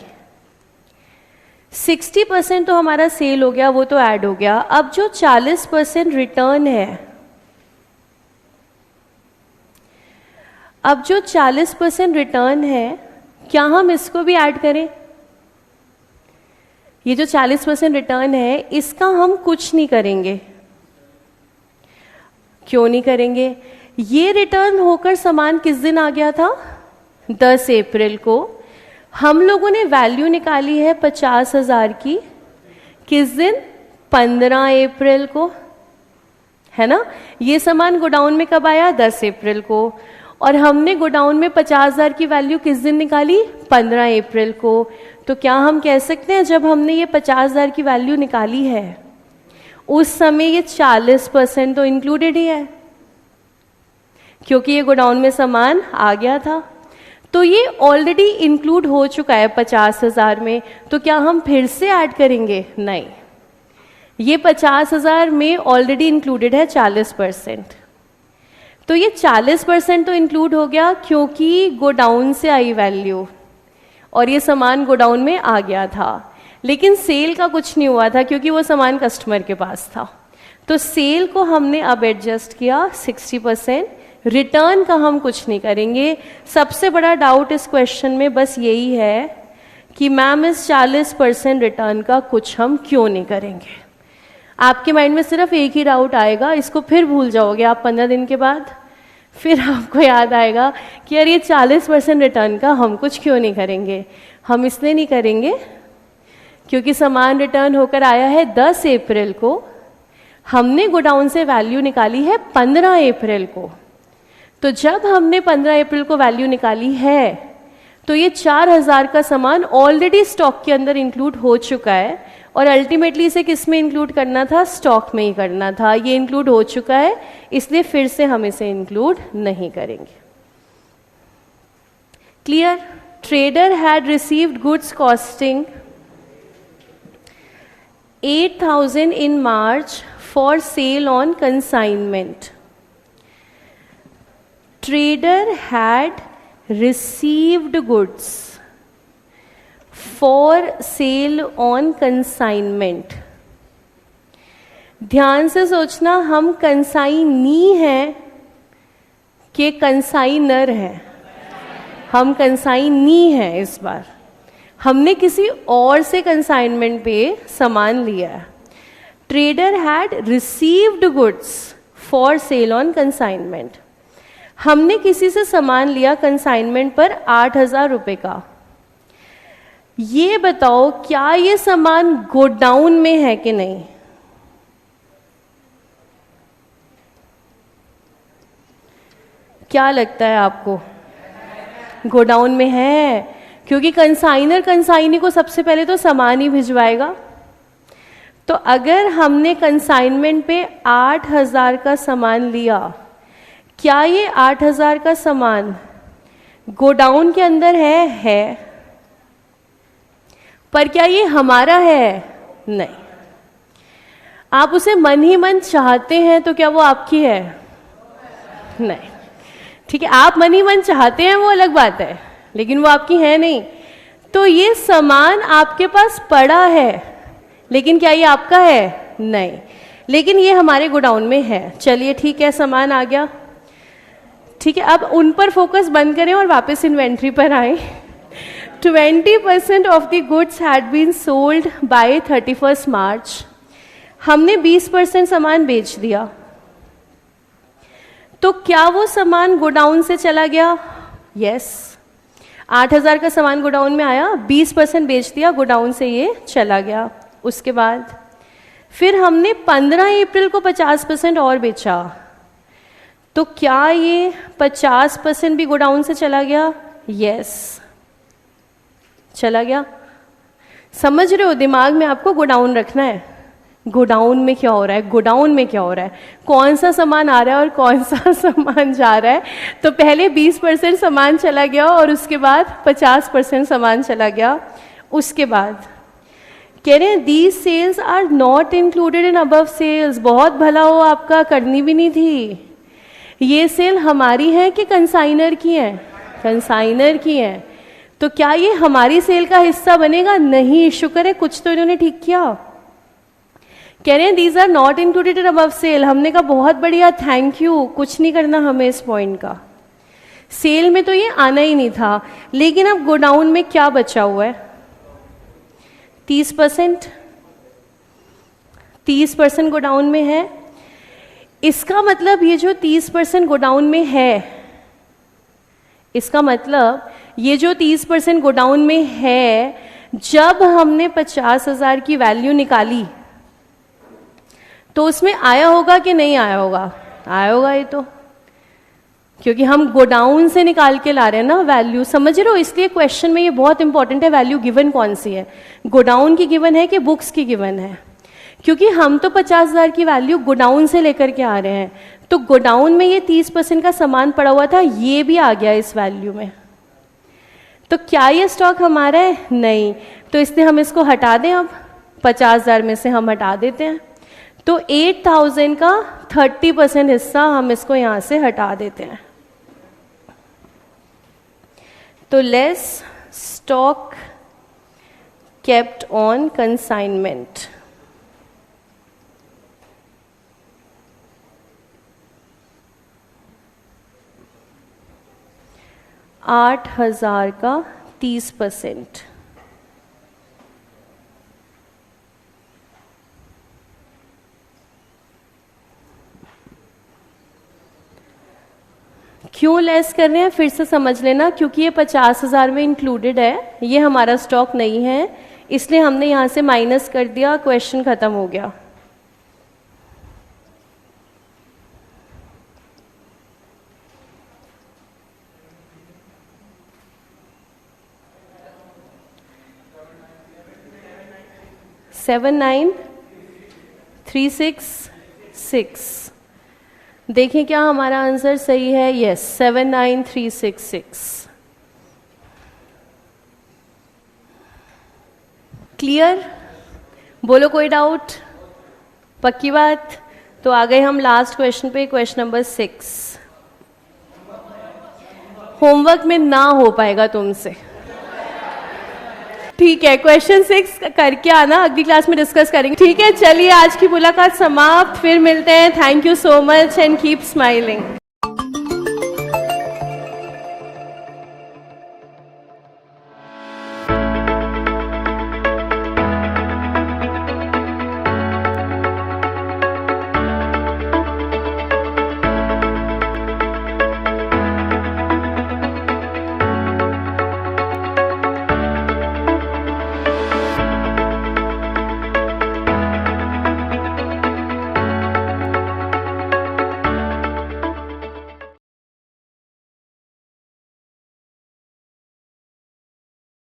60% तो हमारा सेल हो गया, वो तो ऐड हो गया। अब जो 40% रिटर्न है, अब जो 40% रिटर्न है, क्या हम इसको भी ऐड करें? ये जो 40% रिटर्न है, इसका हम कुछ नहीं करेंगे। क्यों नहीं करेंगे? ये रिटर्न होकर सामान किस दिन आ गया था? 10 अप्रैल को। हम लोगों ने वैल्यू निकाली है 50,000 की, किस दिन? 15 अप्रैल को, है ना। ये सामान गोडाउन में कब आया? 10 अप्रैल को। और हमने गोडाउन में 50,000 की वैल्यू किस दिन निकाली? 15 अप्रैल को। तो क्या हम कह सकते हैं जब हमने ये 50,000 की वैल्यू निकाली है उस समय ये 40% तो इंक्लूडेड ही है, क्योंकि ये गोडाउन में सामान आ गया था। तो ये ऑलरेडी इंक्लूड हो चुका है 50,000 में। तो क्या हम फिर से ऐड करेंगे? नहीं, ये 50,000 में ऑलरेडी इंक्लूडेड है 40%। तो ये 40% तो इंक्लूड हो गया क्योंकि गोडाउन से आई वैल्यू और ये सामान गोडाउन में आ गया था। लेकिन सेल का कुछ नहीं हुआ था क्योंकि वो सामान कस्टमर के पास था। तो सेल को हमने अब एडजस्ट किया 60%। रिटर्न का हम कुछ नहीं करेंगे। सबसे बड़ा डाउट इस क्वेश्चन में बस यही है कि मैम इस 40% रिटर्न का कुछ हम क्यों नहीं करेंगे। आपके माइंड में सिर्फ एक ही डाउट आएगा, इसको फिर भूल जाओगे आप 15 दिन के बाद। फिर आपको याद आएगा कि यार ये 40% रिटर्न का हम कुछ क्यों नहीं करेंगे। हम इसलिए नहीं करेंगे क्योंकि सामान रिटर्न होकर आया है 10 अप्रैल को, हमने गोडाउन से वैल्यू निकाली है 15 अप्रैल को। तो जब हमने 15 अप्रैल को वैल्यू निकाली है तो ये 4,000 का सामान ऑलरेडी स्टॉक के अंदर इंक्लूड हो चुका है और अल्टीमेटली इसे किस में इंक्लूड करना था? स्टॉक में ही करना था। ये इंक्लूड हो चुका है, इसलिए फिर से हम इसे इंक्लूड नहीं करेंगे। Clear? Trader had received goods costing 8,000 in March for sale on consignment. Trader had received goods for sale on consignment. ध्यान से सोचना, हम कंसाइनी हैं कि कंसाइनर हैं? हम कंसाइनी हैं। इस बार हमने किसी और से कंसाइनमेंट पे सामान लिया है। Trader had received goods for sale on consignment. हमने किसी से सामान लिया कंसाइनमेंट पर 8,000 रुपए का। ये बताओ क्या ये सामान गोडाउन में है कि नहीं? क्या लगता है आपको? गोडाउन में है, क्योंकि कंसाइनर कंसाइनी को सबसे पहले तो सामान ही भिजवाएगा। तो अगर हमने कंसाइनमेंट पे 8,000 का सामान लिया, क्या ये 8,000 का सामान गोडाउन के अंदर है? है। पर क्या ये हमारा है? नहीं। आप उसे मन ही मन चाहते हैं तो क्या वो आपकी है? नहीं। ठीक है, आप मन ही मन चाहते हैं वो अलग बात है, लेकिन वो आपकी है नहीं। तो ये सामान आपके पास पड़ा है, लेकिन क्या ये आपका है? नहीं। लेकिन ये हमारे गोडाउन में है। चलिए ठीक है, सामान आ गया। ठीक है, अब उन पर फोकस बंद करें और वापस इन्वेंट्री पर आए। 20% of the goods had been sold by 31 March. हमने 20% सामान बेच दिया। तो क्या वो सामान गोडाउन से चला गया? यस। 8,000 का सामान गोडाउन में आया, 20% बेच दिया, गोडाउन से ये चला गया। उसके बाद फिर हमने 15 अप्रैल को 50% और बेचा। तो क्या ये 50% भी गोडाउन से चला गया? यस, चला गया। समझ रहे हो? दिमाग में आपको गोडाउन रखना है। गोडाउन में क्या हो रहा है, गोडाउन में क्या हो रहा है, कौन सा सामान आ रहा है और कौन सा सामान जा रहा है। तो पहले 20% सामान चला गया और उसके बाद 50% सामान चला गया। उसके बाद कह रहे हैं these sales are not included in above sales. बहुत भला हो आपका, करनी भी नहीं थी। ये सेल हमारी है कि कंसाइनर की है? कंसाइनर की है। तो क्या ये हमारी सेल का हिस्सा बनेगा? नहीं। शुक्र है कुछ तो इन्होंने ठीक किया। कह रहे हैं these are not included in above sale. हमने कहा बहुत बढ़िया, थैंक यू। कुछ नहीं करना हमें इस पॉइंट का। सेल में तो ये आना ही नहीं था। लेकिन अब गोडाउन में क्या बचा हुआ है? 30%। 30% गोडाउन में है। इसका मतलब ये जो 30% गोडाउन में है, इसका मतलब ये जो 30% गोडाउन में है, जब हमने 50,000 की वैल्यू निकाली तो उसमें आया होगा कि नहीं आया होगा? आया होगा ये तो, क्योंकि हम गोडाउन से निकाल के ला रहे हैं ना वैल्यू, समझ रहे हो? इसलिए क्वेश्चन में ये बहुत इंपॉर्टेंट है वैल्यू गिवन कौन सी है, गोडाउन की गिवन है कि बुक्स की गिवन है, क्योंकि हम तो 50,000 की वैल्यू गोडाउन से लेकर के आ रहे हैं, तो गोडाउन में ये 30% का सामान पड़ा हुआ था, ये भी आ गया इस वैल्यू में। तो क्या ये स्टॉक हमारा है? नहीं, तो इसलिए हम इसको हटा दें। अब 50,000 में से हम हटा देते हैं, तो 8,000 का 30% हिस्सा हम इसको यहां से हटा देते हैं। तो less stock kept on consignment, $8,000 का 30%, क्यों लेस कर रहे हैं फिर से समझ लेना, क्योंकि ये 50,000 में इंक्लूडेड है, ये हमारा स्टॉक नहीं है, इसलिए हमने यहां से माइनस कर दिया, क्वेश्चन खत्म हो गया। $79366, देखें क्या हमारा आंसर सही है? यस, 79366। क्लियर? बोलो कोई डाउट? पक्की बात? तो आ गए हम लास्ट क्वेश्चन पे, क्वेश्चन नंबर 6। होमवर्क में ना हो पाएगा तुमसे, ठीक है? क्वेश्चन 6 करके आना, अगली क्लास में डिस्कस करेंगे, ठीक है? चलिए आज की मुलाकात समाप्त, फिर मिलते हैं। Thank you so much and keep smiling.